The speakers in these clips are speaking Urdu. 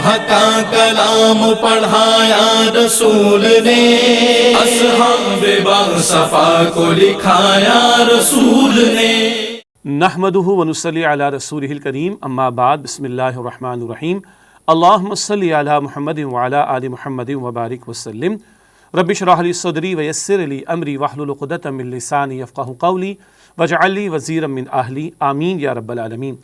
اللہ کا کلام پڑھایا رسول نے، اصحاب باصفا کو لکھایا رسول نے۔ نحمدہ ونصلی علی رسولہ الکریم، اما بعد، بسم اللہ الرحمن الرحیم۔ اللہم صلی علی محمد وعلی آل محمد وبارک وسلم۔ رب اشرح لی صدری ویسر لی امری واحلل عقدۃ من لسانی یفقہوا قولی واجعل لی وزیرا من اہلی، آمین یا رب العالمین۔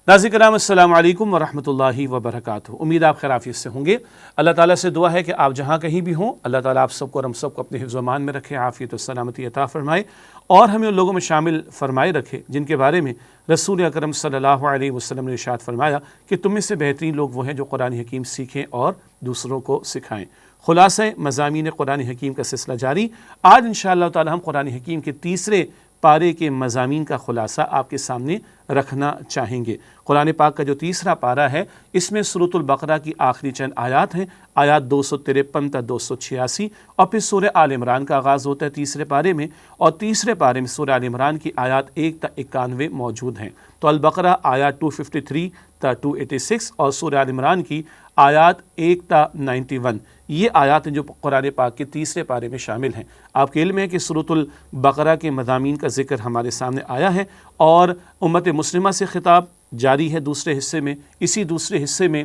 ناظرین کرام، السلام علیکم ورحمۃ اللہ وبرکاتہ۔ امید آپ خیر عافیت سے ہوں گے۔ اللہ تعالیٰ سے دعا ہے کہ آپ جہاں کہیں بھی ہوں، اللہ تعالیٰ آپ سب کو اور ہم سب کو اپنے حفظ و امان میں رکھے، عافیت و سلامتی عطا فرمائے، اور ہمیں ان لوگوں میں شامل فرمائے رکھے جن کے بارے میں رسول اکرم صلی اللہ علیہ وسلم نے ارشاد فرمایا کہ تم میں سے بہترین لوگ وہ ہیں جو قرآن حکیم سیکھیں اور دوسروں کو سکھائیں۔ خلاصہ مضامین قرآن حکیم کا سلسلہ جاری۔ آج انشاءاللہ تعالی ہم قرآن حکیم کے تیسرے پارے کے مضامین کا خلاصہ آپ کے سامنے رکھنا چاہیں گے۔ قرآن پاک کا جو تیسرا پارہ ہے، اس میں سورۃ البقرہ کی آخری چند آیات ہیں، آیات 253 تا 286، اور پھر سورہ آل عمران کا آغاز ہوتا ہے تیسرے پارے میں، اور تیسرے پارے میں سورہ آل عمران کی آیات 1 تا 91 موجود ہیں۔ تو البقرہ آیات 253 تا 286 اور سورہ آل عمران کی آیات 1 تا 91، یہ آیات ہیں جو قرآن پاک کے تیسرے پارے میں شامل ہیں۔ آپ کے علم ہے کہ سورۃ البقرہ کے مضامین کا ذکر ہمارے سامنے آیا ہے، اور امت مسلمہ سے خطاب جاری ہے دوسرے حصے میں۔ اسی دوسرے حصے میں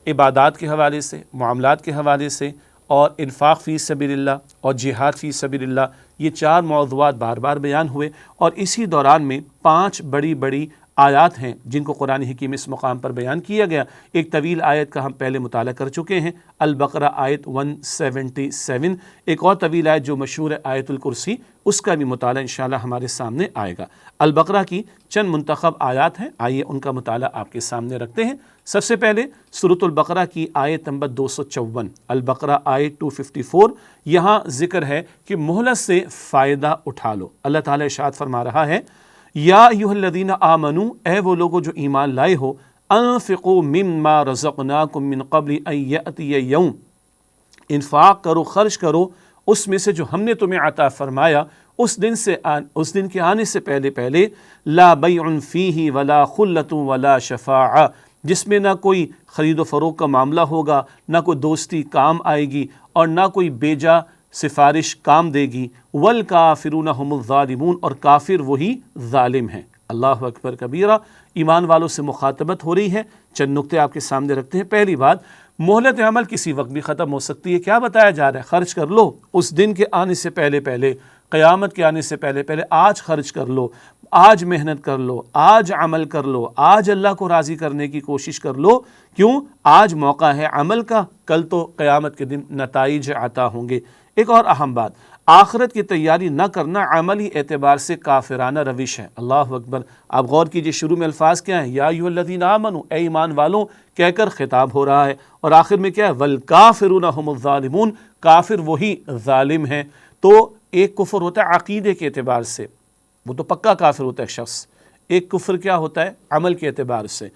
عبادات کے حوالے سے، معاملات کے حوالے سے، اور انفاق فی سبیل اللہ اور جہاد فی سبیل اللہ، یہ چار موضوعات بار بار بیان ہوئے، اور اسی دوران میں 5 بڑی آیات ہیں جن کو قرآن حکیم اس مقام پر بیان کیا گیا۔ ایک طویل آیت کا ہم پہلے مطالعہ کر چکے ہیں، البقرہ آیت 177، ایک اور طویل آیت جو مشہور ہے آیت الکرسی، اس کا بھی مطالعہ انشاءاللہ ہمارے سامنے آئے گا۔ البقرہ کی چند منتخب آیات ہیں، آئیے ان کا مطالعہ آپ کے سامنے رکھتے ہیں۔ سب سے پہلے سورۃ البقرہ کی آیت نمبر 254، البقرہ آیت 254، یہاں ذکر ہے کہ مہلت سے فائدہ اٹھا لو۔ اللہ تعالیٰ ارشاد فرما رہا ہے، یا ایھا الذین آمنو، اے وہ لوگوں جو ایمان لائے ہو، انفقوا مما رزقناکم من قبل ان یأتی یوم، انفاق کرو، خرچ کرو اس میں سے جو ہم نے تمہیں عطا فرمایا، اس دن کے آنے سے پہلے لا بیع فیہ ولا خلۃ ولا شفاعہ، جس میں نہ کوئی خرید و فروخت کا معاملہ ہوگا، نہ کوئی دوستی کام آئے گی، اور نہ کوئی بیجا سفارش کام دے گی، والکافرون هم الظالمون، اور کافر وہی ظالم ہیں۔ اللہ اکبر کبیرہ، ایمان والوں سے مخاطبت ہو رہی ہے۔ چند نکتے آپ کے سامنے رکھتے ہیں۔ پہلی بات، مہلت عمل کسی وقت بھی ختم ہو سکتی ہے۔ کیا بتایا جا رہا ہے؟ خرچ کر لو اس دن کے آنے سے پہلے، قیامت کے آنے سے پہلے، آج خرچ کر لو، آج محنت کر لو، آج عمل کر لو، آج اللہ کو راضی کرنے کی کوشش کر لو۔ کیوں؟ آج موقع ہے عمل کا، کل تو قیامت کے دن نتائج عطا ہوں گے۔ ایک اور اہم بات، آخرت کی تیاری نہ کرنا عملی اعتبار سے کافرانہ روش ہے۔ اللہ اکبر، آپ غور کیجئے، شروع میں الفاظ کیا ہیں؟ یا ایھا الذین آمنوا، اے ایمان والوں کہہ کر خطاب ہو رہا ہے، اور آخر میں کیا ہے؟ والکافرون هم الظالمون، کافر وہی ظالم ہیں۔ تو ایک کفر ہوتا ہے عقیدے کے اعتبار سے، وہ تو پکا کافر ہوتا ہے شخص۔ ایک کفر کیا ہوتا ہے؟ عمل کے اعتبار سے،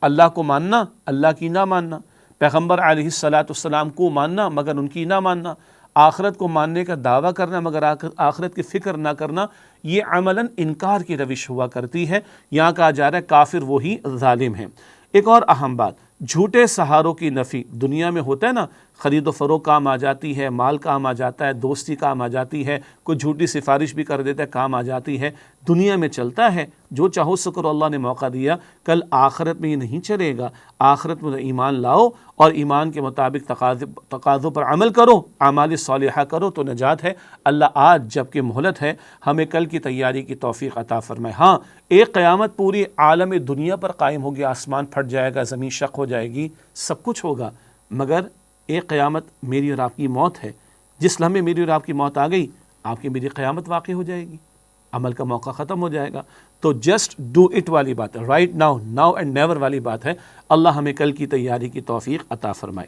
اللہ کو ماننا، اللہ کی نہ ماننا، پیغمبر علیہ السلام کو ماننا مگر ان کی نہ ماننا، آخرت کو ماننے کا دعویٰ کرنا مگر آخرت کی فکر نہ کرنا، یہ عملاً انکار کی روش ہوا کرتی ہے۔ یہاں کہا جا رہا ہے کافر وہی ظالم ہیں۔ ایک اور اہم بات، جھوٹے سہاروں کی نفی۔ دنیا میں ہوتا ہے نا، خرید و فروخت کام آ جاتی ہے، مال کام آ جاتا ہے، دوستی کام آ جاتی ہے، کوئی جھوٹی سفارش بھی کر دیتا ہے، کام آ جاتی ہے، دنیا میں چلتا ہے۔ جو چاہو سو کرو، اللہ نے موقع دیا، کل آخرت میں یہ نہیں چلے گا۔ آخرت میں ایمان لاؤ اور ایمان کے مطابق تقاضوں پر عمل کرو، اعمال صالحہ کرو تو نجات ہے۔ اللہ آج جب کہ مہلت ہے، ہمیں کل کی تیاری کی توفیق عطا فرمائے۔ ہاں، ایک قیامت پوری عالم دنیا پر قائم ہوگی، آسمان پھٹ جائے گا، زمین شق ہو جائے گی، سب کچھ ہوگا، مگر ایک قیامت میری اور آپ کی موت ہے۔ جس لمحے میری اور آپ کی موت آ گئی، آپ کی میری قیامت واقع ہو جائے گی، عمل کا موقع ختم ہو جائے گا۔ تو جسٹ ڈو اٹ والی بات ہے، رائٹ ناؤ اینڈ نیور والی بات ہے۔ اللہ ہمیں کل کی تیاری کی توفیق عطا فرمائے۔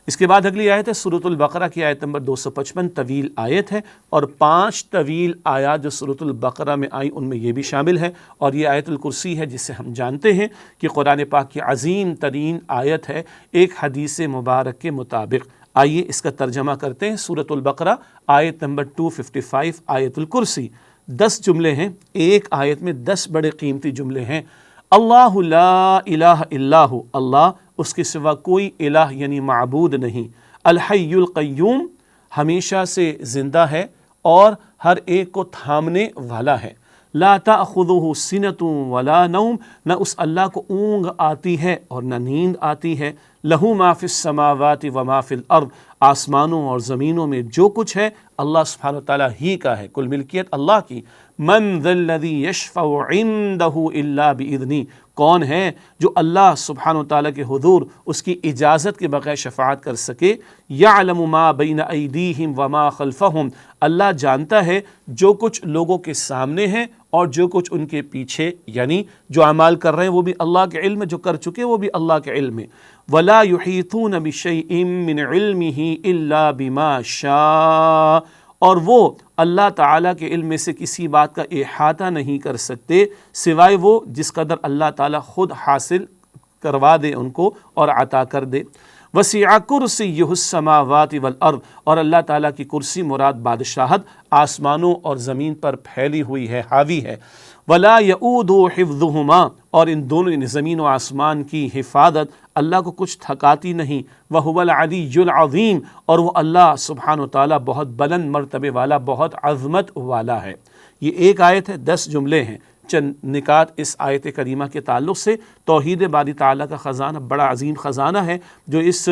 اس کے بعد اگلی آیت ہے سورۃ البقرہ کی آیت نمبر 255، طویل آیت ہے، اور 5 طویل آیات جو سورۃ البقرہ میں آئیں ان میں یہ بھی شامل ہے، اور یہ آیت الکرسی ہے جسے ہم جانتے ہیں کہ قرآن پاک کی عظیم ترین آیت ہے ایک حدیث مبارک کے مطابق۔ آئیے اس کا ترجمہ کرتے ہیں۔ سورۃ البقرہ آیت نمبر 255، آیت الکرسی، 10 جملے ہیں، ایک آیت میں 10 بڑے قیمتی جملے ہیں۔ اللہ لا الہ الا ہو، اللہ اس کے سوا کوئی الہ یعنی معبود نہیں۔ الحی القیوم ہمیشہ سے زندہ ہے اور ہر ایک کو تھامنے والا ہے۔ لا تأخذہ سنۃ ولا نوم، نہ اس اللہ کو اونگ آتی ہے اور نہ نیند آتی ہے۔ لہ ما فی السماوات و ما فی الارض، آسمانوں اور زمینوں میں جو کچھ ہے اللہ سبحانہ وتعالیٰ ہی کا ہے، کل ملکیت اللہ کی۔ من ذا الذی یشفع عندہ الا باذنہ، کون ہے جو اللہ سبحانہ وتعالیٰ کے حضور اس کی اجازت کے بغیر شفاعت کر سکے۔ یعلم ما بین ایدیہم وما خلفہم، اللہ جانتا ہے جو کچھ لوگوں کے سامنے ہے اور جو کچھ ان کے پیچھے، یعنی جو اعمال کر رہے ہیں وہ بھی اللہ کے علم ہے، جو کر چکے وہ بھی اللہ کے علم ہے۔ ولا یحیطون بشیء من علمہ الا بما شاء، اور وہ اللہ تعالیٰ کے علم میں سے کسی بات کا احاطہ نہیں کر سکتے سوائے وہ جس قدر اللہ تعالیٰ خود حاصل کروا دے ان کو اور عطا کر دے۔ وسع کرسیہ السماوات والارض، اور اللہ تعالیٰ کی کرسی مراد بادشاہت آسمانوں اور زمین پر پھیلی ہوئی ہے، حاوی ہے۔ ولا یؤودہ حفظہما، اور ان دونوں یعنی زمین و آسمان کی حفاظت اللہ کو کچھ تھکاتی نہیں۔ وہو العلی العظیم، اور وہ اللہ سبحانہ و تعالیٰ بہت بلند مرتبے والا، بہت عظمت والا ہے۔ یہ ایک آیت ہے، 10 جملے ہیں۔ چند نکات اس آیت کریمہ کے تعلق سے۔ توحید باری تعالیٰ کا خزانہ بڑا عظیم خزانہ ہے جو اس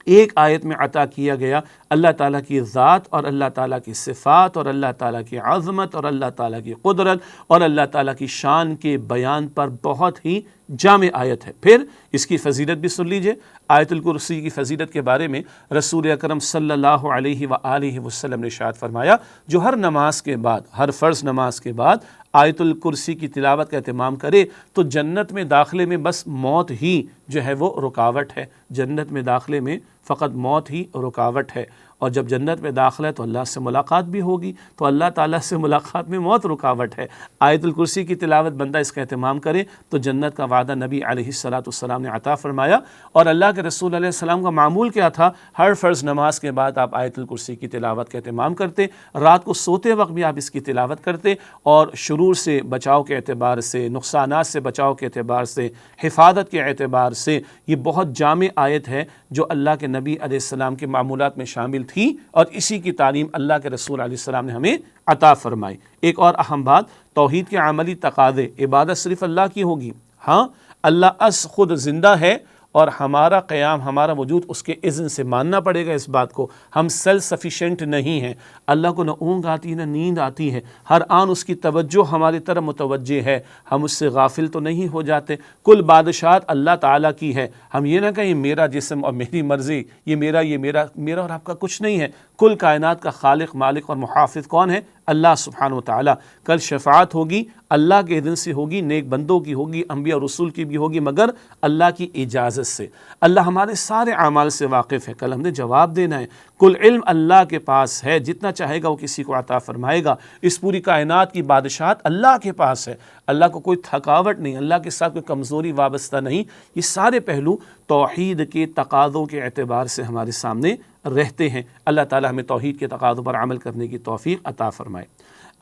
ایک آیت میں عطا کیا گیا۔ اللہ تعالیٰ کی ذات اور اللہ تعالیٰ کی صفات اور اللہ تعالیٰ کی عظمت اور اللہ تعالیٰ کی قدرت اور اللہ تعالیٰ کی شان کے بیان پر بہت ہی جامع آیت ہے۔ پھر اس کی فضیلت بھی سن لیجئے۔ آیت الکرسی کی فضیلت کے بارے میں رسول اکرم صلی اللہ علیہ وآلہ وسلم نے ارشاد فرمایا، جو ہر نماز کے بعد، ہر فرض نماز کے بعد آیت الکرسی کی تلاوت کا اہتمام کرے تو جنت میں داخلے میں بس موت ہی جو ہے وہ رکاوٹ ہے، جنت میں داخلے میں فقط موت ہی رکاوٹ ہے۔ اور جب جنت میں داخلہ ہے تو اللہ سے ملاقات بھی ہوگی، تو اللہ تعالیٰ سے ملاقات میں موت رکاوٹ ہے۔ آیت الکرسی کی تلاوت بندہ اس کا اہتمام کرے تو جنت کا وعدہ نبی علیہ السلام نے عطا فرمایا۔ اور اللہ کے رسول علیہ السلام کا معمول کیا تھا؟ ہر فرض نماز کے بعد آپ آیت الکرسی کی تلاوت کا اہتمام کرتے، رات کو سوتے وقت بھی آپ اس کی تلاوت کرتے، اور شرور سے بچاؤ کے اعتبار سے، نقصانات سے بچاؤ کے اعتبار سے، حفاظت کے اعتبار سے یہ بہت جامع آیت ہے جو اللہ کے نبی علیہ السلام کے معمولات میں شامل تھی، اور اسی کی تعلیم اللہ کے رسول علیہ السلام نے ہمیں عطا فرمائی۔ ایک اور اہم بات، توحید کے عملی تقاضے، عبادت صرف اللہ کی ہوگی۔ ہاں، اللہ خود زندہ ہے اور ہمارا قیام، ہمارا وجود اس کے اذن سے، ماننا پڑے گا اس بات کو۔ ہم سیلف سفیشینٹ نہیں ہیں، اللہ کو نہ اونگ آتی ہے نہ نیند آتی ہے، ہر آن اس کی توجہ ہماری طرف متوجہ ہے، ہم اس سے غافل تو نہیں ہو جاتے۔ کل بادشاہت اللہ تعالیٰ کی ہے، ہم یہ نہ کہیں میرا جسم اور میری مرضی، یہ میرا اور آپ کا کچھ نہیں ہے۔ کل کائنات کا خالق، مالک اور محافظ کون ہے؟ اللہ سبحانہ و تعالیٰ۔ کل شفاعت ہوگی اللہ کے اذن سے ہوگی، نیک بندوں کی ہوگی، انبیاء اور رسول کی بھی ہوگی، مگر اللہ کی اجازت سے۔ اللہ ہمارے سارے اعمال سے واقف ہے، کل ہم نے جواب دینا ہے۔ کل علم اللہ کے پاس ہے، جتنا چاہے گا وہ کسی کو عطا فرمائے گا۔ اس پوری کائنات کی بادشاہت اللہ کے پاس ہے، اللہ کو کوئی تھکاوٹ نہیں، اللہ کے ساتھ کوئی کمزوری وابستہ نہیں۔ یہ سارے پہلو توحید کے تقاضوں کے اعتبار سے ہمارے سامنے رہتے ہیں۔ اللہ تعالیٰ ہمیں توحید کے تقاضوں پر عمل کرنے کی توفیق عطا فرمائے۔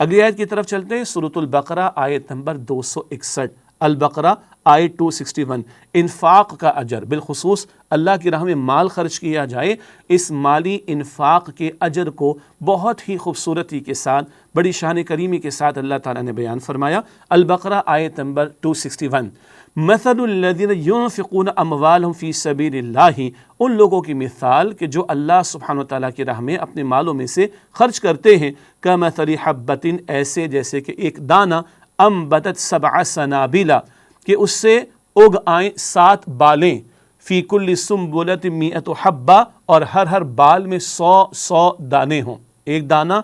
اگلی آیت کی طرف چلتے ہیں، سورۃ البقرہ آیت نمبر 261۔ البقرہ آیت 261۔ انفاق کا اجر، بالخصوص اللہ کی راہ میں مال خرچ کیا جائے، اس مالی انفاق کے اجر کو بہت ہی خوبصورتی کے ساتھ، بڑی شان کریمی کے ساتھ اللہ تعالیٰ نے بیان فرمایا۔ البقرہ آیت نمبر 261۔ مثل الذین ينفقون اموالهم فی سبیل اللہ، ان لوگوں کی مثال کہ جو اللہ سبحانہ وتعالیٰ کی راہ میں اپنے مالوں میں سے خرچ کرتے ہیں، کمثل حبۃ، ایسے جیسے کہ ایک دانہ، انبتت 7 سنابل، کہ اس سے اگ آئیں 7 بالیں، فی کل سنبلۃ 100 حبہ، اور ہر بال میں 100 دانے ہوں۔ ایک دانہ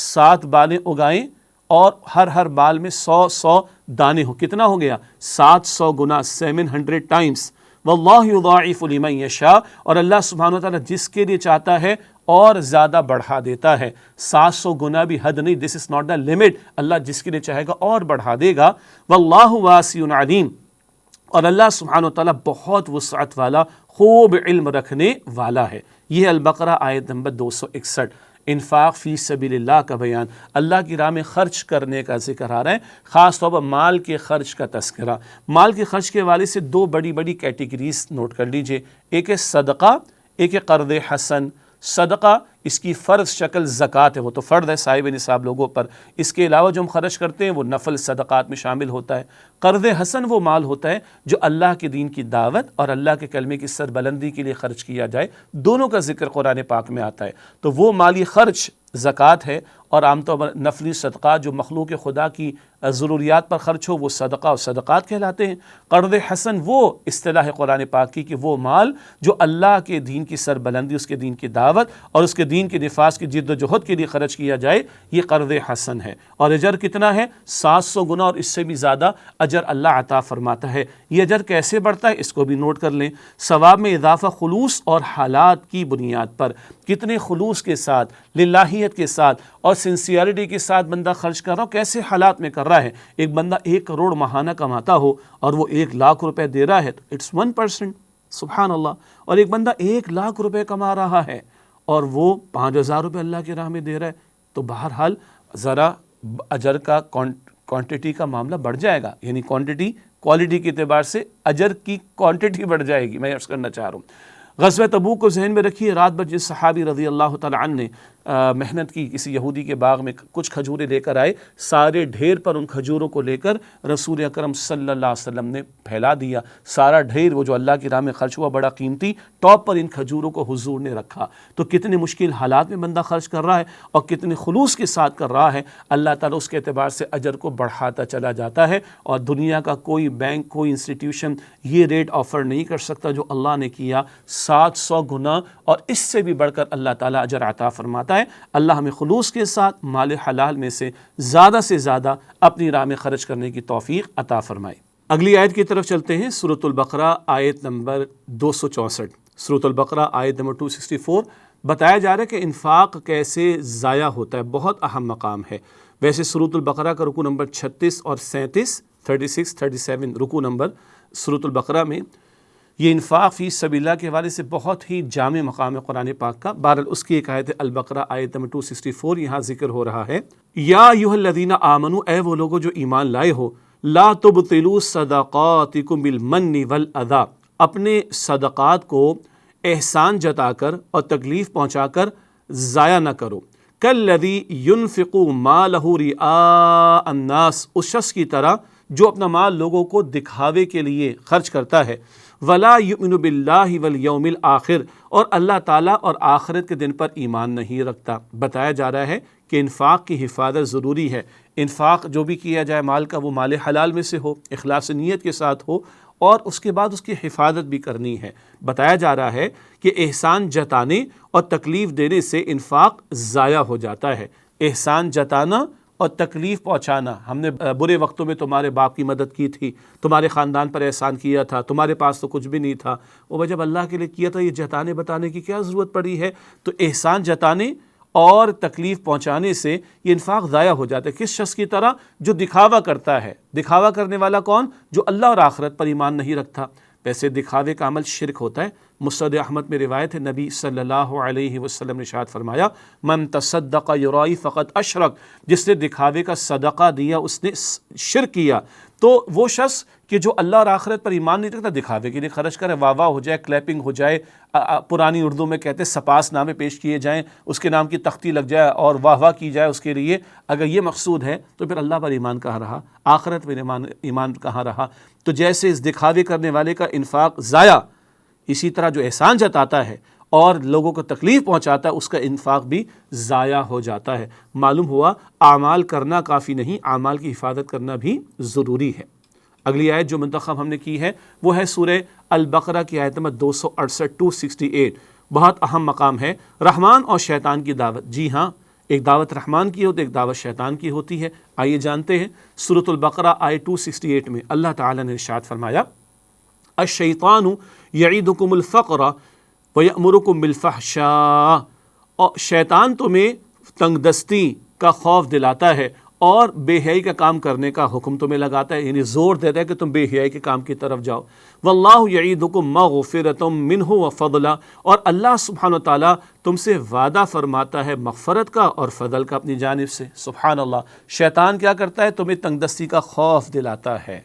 7 بالیں اگائیں اور ہر بال میں 100 دانے ہوں، کتنا ہو گیا؟ 700 گنا، 700 ٹائمز۔ واللہ یضاعف لمن یشاء، اور اللہ سبحانہ وتعالیٰ جس کے لیے چاہتا ہے اور زیادہ بڑھا دیتا ہے۔ 700 گنا بھی حد نہیں، دس از ناٹ دا لمٹ، اللہ جس کے لیے چاہے گا اور بڑھا دے گا۔ واللہ واسع علیم، اور اللہ سبحانہ وتعالیٰ بہت وسعت والا، خوب علم رکھنے والا ہے۔ یہ البقرہ آیت نمبر 261۔ انفاق فی سبیل اللہ کا بیان، اللہ کی راہ میں خرچ کرنے کا ذکر آ رہا ہے، خاص طور پر مال کے خرچ کا تذکرہ۔ مال کے خرچ کے حوالے سے دو بڑی بڑی کیٹیگریز نوٹ کر لیجئے، ایک ہے صدقہ، ایک ہے قرض حسن۔ صدقہ اس کی فرض شکل زکوٰۃ ہے، وہ تو فرض ہے صاحب نصاب لوگوں پر، اس کے علاوہ جو ہم خرچ کرتے ہیں وہ نفل صدقات میں شامل ہوتا ہے۔ قرض حسن وہ مال ہوتا ہے جو اللہ کے دین کی دعوت اور اللہ کے کلمے کی سربلندی کے لیے خرچ کیا جائے، دونوں کا ذکر قرآن پاک میں آتا ہے۔ تو وہ مالی خرچ زکوٰۃ ہے، اور عام طور پر نفلی صدقات جو مخلوق خدا کی ضروریات پر خرچ ہو وہ صدقہ اور صدقات کہلاتے ہیں۔ قرض حسن وہ اصطلاح قرآن پاک کی کہ وہ مال جو اللہ کے دین کی سربلندی، اس کے دین کی دعوت اور اس کے دین کے نفاذ کی جد و جہد کے لیے خرچ کیا جائے، یہ قرض حسن ہے۔ اور اجر کتنا ہے؟ 700 گنا اور اس سے بھی زیادہ اجر اللہ عطا فرماتا ہے۔ یہ اجر کیسے بڑھتا ہے اس کو بھی نوٹ کر لیں۔ ثواب میں اضافہ خلوص اور حالات کی بنیاد پر، کتنے خلوص کے ساتھ، للہیت کے ساتھ اور سنسیئرٹی کے ساتھ بندہ خرچ کر رہا ہو، کیسے حالات میں کر رہا ہے۔ ایک بندہ 1 کروڑ ماہانہ کماتا ہو اور وہ 1 لاکھ روپے دے رہا ہے تو اٹس 1%، سبحان اللہ۔ اور ایک بندہ 1 لاکھ روپے کما رہا ہے اور وہ 5000 روپے اللہ کی راہ میں دے رہا ہے، تو بہرحال ذرا اجر کا کوانٹٹی کا معاملہ بڑھ جائے گا، یعنی کوانٹٹی کوالٹی کے اعتبار سے اجر کی کوانٹٹی بڑھ جائے گی، میں عرض کرنا چاہ رہا ہوں۔ غزوہ تبوک کو ذہن میں رکھیے، رات بھر جس صحابی رضی اللہ تعالی عنہ نے محنت کی، کسی یہودی کے باغ میں کچھ کھجوریں لے کر آئے، سارے ڈھیر پر ان کھجوروں کو لے کر رسول اکرم صلی اللہ علیہ وسلم نے پھیلا دیا۔ سارا ڈھیر وہ جو اللہ کی راہ میں خرچ ہوا بڑا قیمتی، ٹاپ پر ان کھجوروں کو حضور نے رکھا۔ تو کتنے مشکل حالات میں بندہ خرچ کر رہا ہے اور کتنے خلوص کے ساتھ کر رہا ہے، اللہ تعالیٰ اس کے اعتبار سے اجر کو بڑھاتا چلا جاتا ہے، اور دنیا کا کوئی بینک، کوئی انسٹیٹیوشن یہ ریٹ آفر نہیں کر سکتا جو اللہ نے کیا، 700 گنا اور اس سے بھی بڑھ کر اللہ تعالیٰ اجر عطا فرماتا ہے۔ اللہ ہمیں خلوص کے ساتھ مال حلال میں سے زیادہ اپنی راہ میں خرچ کرنے کی توفیق عطا فرمائے۔ اگلی آیت کی طرف چلتے ہیں، سورۃ البقرہ آیت نمبر 264۔ سورۃ البقرہ آیت نمبر 264 بتایا جا رہا ہے کہ انفاق کیسے ضائع ہوتا ہے، بہت اہم مقام ہے۔ ویسے سورۃ البقرہ کا رکوع نمبر 36 اور 37، 36، 37 رکوع نمبر سورۃ البقرہ میں یہ انفاق فی سبیل اللہ کے حوالے سے بہت ہی جامع مقام ہے قرآن پاک کا۔ بہرحال اس کی ایک آیت البقرہ آیت نمبر 264 یہاں ذکر ہو رہا ہے، یا ایھا الذین آمنوا، اے وہ لوگوں جو ایمان لائے ہو، لا تبطلوا صدقاتکم بالمن والاذی، اپنے صدقات کو احسان جتا کر اور تکلیف پہنچا کر ضائع نہ کرو، کالذی ینفق مالہ رئاء الناس، اس شخص کی طرح جو اپنا مال لوگوں کو دکھاوے کے لیے خرچ کرتا ہے، ولا یؤمن باللہ والیوم الآخر، اور اللہ تعالیٰ اور آخرت کے دن پر ایمان نہیں رکھتا۔ بتایا جا رہا ہے کہ انفاق کی حفاظت ضروری ہے۔ انفاق جو بھی کیا جائے مال کا، وہ مال حلال میں سے ہو، اخلاص نیت کے ساتھ ہو، اور اس کے بعد اس کی حفاظت بھی کرنی ہے۔ بتایا جا رہا ہے کہ احسان جتانے اور تکلیف دینے سے انفاق ضائع ہو جاتا ہے۔ احسان جتانا اور تکلیف پہنچانا، ہم نے برے وقتوں میں تمہارے باپ کی مدد کی تھی، تمہارے خاندان پر احسان کیا تھا، تمہارے پاس تو کچھ بھی نہیں تھا، وہ جب اللہ کے لیے کیا تھا، یہ جتانے بتانے کی کیا ضرورت پڑی ہے؟ تو احسان جتانے اور تکلیف پہنچانے سے یہ انفاق ضائع ہو جاتا ہے۔ کس شخص کی طرح؟ جو دکھاوا کرتا ہے۔ دکھاوا کرنے والا کون؟ جو اللہ اور آخرت پر ایمان نہیں رکھتا۔ ویسے دکھاوے کا عمل شرک ہوتا ہے۔ مسند احمد میں روایت ہے، نبی صلی اللہ علیہ وسلم نے ارشاد فرمایا، من تصدق یرائی فقط اشرک، جس نے دکھاوے کا صدقہ دیا اس نے شرک کیا۔ تو وہ شخص کہ جو اللہ اور آخرت پر ایمان نہیں رکھتا، دکھاوے کے لیے خرچ کرے، واہ واہ ہو جائے، کلیپنگ ہو جائے، پرانی اردو میں کہتے ہیں سپاس نامے پیش کیے جائیں، اس کے نام کی تختی لگ جائے اور واہ واہ کی جائے اس کے لیے، اگر یہ مقصود ہے تو پھر اللہ پر ایمان کہاں رہا، آخرت پر ایمان کہاں رہا؟ تو جیسے اس دکھاوے کرنے والے کا انفاق ضائع، اسی طرح جو احسان جتاتا ہے اور لوگوں کو تکلیف پہنچاتا ہے، اس کا انفاق بھی ضائع ہو جاتا ہے۔ معلوم ہوا اعمال کرنا کافی نہیں، اعمال کی حفاظت کرنا بھی ضروری ہے۔ اگلی آیت جو منتخب ہم نے کی ہے وہ ہے سورہ البقرہ کی آیت نمبر 268، 268، بہت اہم مقام ہے، رحمان اور شیطان کی دعوت۔ جی ہاں، ایک دعوت رحمان کی ہوتی ہے، ایک دعوت شیطان کی ہوتی ہے۔ آئیے جانتے ہیں، سورۃ البقرہ آیت 268 میں اللہ تعالیٰ نے ارشاد فرمایا، الشیطان یعیدکم الفقر ویأمرکم بالفحشاء، اور شیطان تمہیں تنگ دستی کا خوف دلاتا ہے اور بے حیائی کا کام کرنے کا حکم تمہیں لگاتا ہے، یعنی زور دیتا ہے کہ تم بے حیائی کے کام کی طرف جاؤ۔ واللہ یعیدکم مغفرۃ منہ وفضلا، اور اللہ سبحانہ و تعالیٰ تم سے وعدہ فرماتا ہے مغفرت کا اور فضل کا اپنی جانب سے۔ سبحان اللہ، شیطان کیا کرتا ہے؟ تمہیں تنگ دستی کا خوف دلاتا ہے۔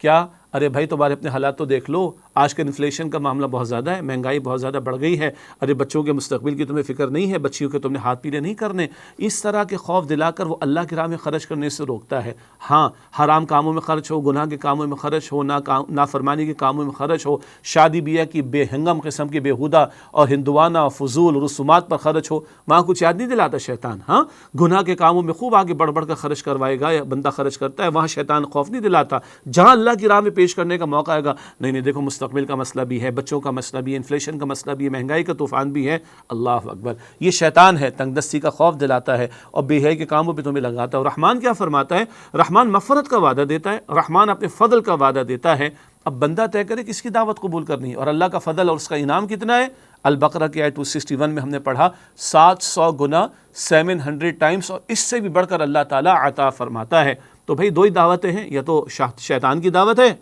کیا؟ ارے بھائی تمہارے اپنے حالات تو دیکھ لو، آج کل انفلیشن کا معاملہ بہت زیادہ ہے، مہنگائی بہت زیادہ بڑھ گئی ہے، ارے بچوں کے مستقبل کی تمہیں فکر نہیں ہے، بچیوں کے تم نے ہاتھ پیلے نہیں کرنے، اس طرح کے خوف دلا کر وہ اللہ کی راہ میں خرچ کرنے سے روکتا ہے۔ ہاں، حرام کاموں میں خرچ ہو، گناہ کے کاموں میں خرچ ہو، نافرمانی کے کاموں میں خرچ ہو، شادی بیاہ کی بے ہنگم قسم کی بیہودہ اور ہندوانہ فضول رسومات پر خرچ ہو، وہاں کچھ یاد نہیں دلاتا شیطان۔ ہاں، گناہ کے کاموں میں خوب آگے بڑھ بڑھ کر خرچ کروائے گا، یا بندہ خرچ کرتا ہے، وہاں شیطان خوف نہیں دلاتا۔ جہاں اللہ کی راہ میں پیش کرنے کا موقع آئے گا، نہیں دیکھو مستقبل کا مسئلہ بھی ہے، بچوں کا مسئلہ بھی ہے، انفلیشن کا مسئلہ بھی ہے، مہنگائی کا طوفان بھی ہے، اللہ اکبر، یہ شیطان ہے، تنگ دستی کا خوف دلاتا ہے اور بے حیائی کے کاموں پہ تمہیں لگاتا ہے۔ اور رحمان کیا فرماتا ہے؟ رحمان مغفرت کا وعدہ دیتا ہے، رحمان اپنے فضل کا وعدہ دیتا ہے۔ اب بندہ طے کرے کس کی دعوت قبول کرنی ہے، اور اللہ کا فضل اور اس کا انعام کتنا ہے۔ البقرہ کی آیت 261 میں ہم نے پڑھا 700 گنا 700 ٹائمز، اور اس سے بھی بڑھ کر اللہ تعالیٰ عطا فرماتا ہے۔ تو بھائی دو ہی دعوتیں ہیں، یا تو شیطان کی دعوت ہے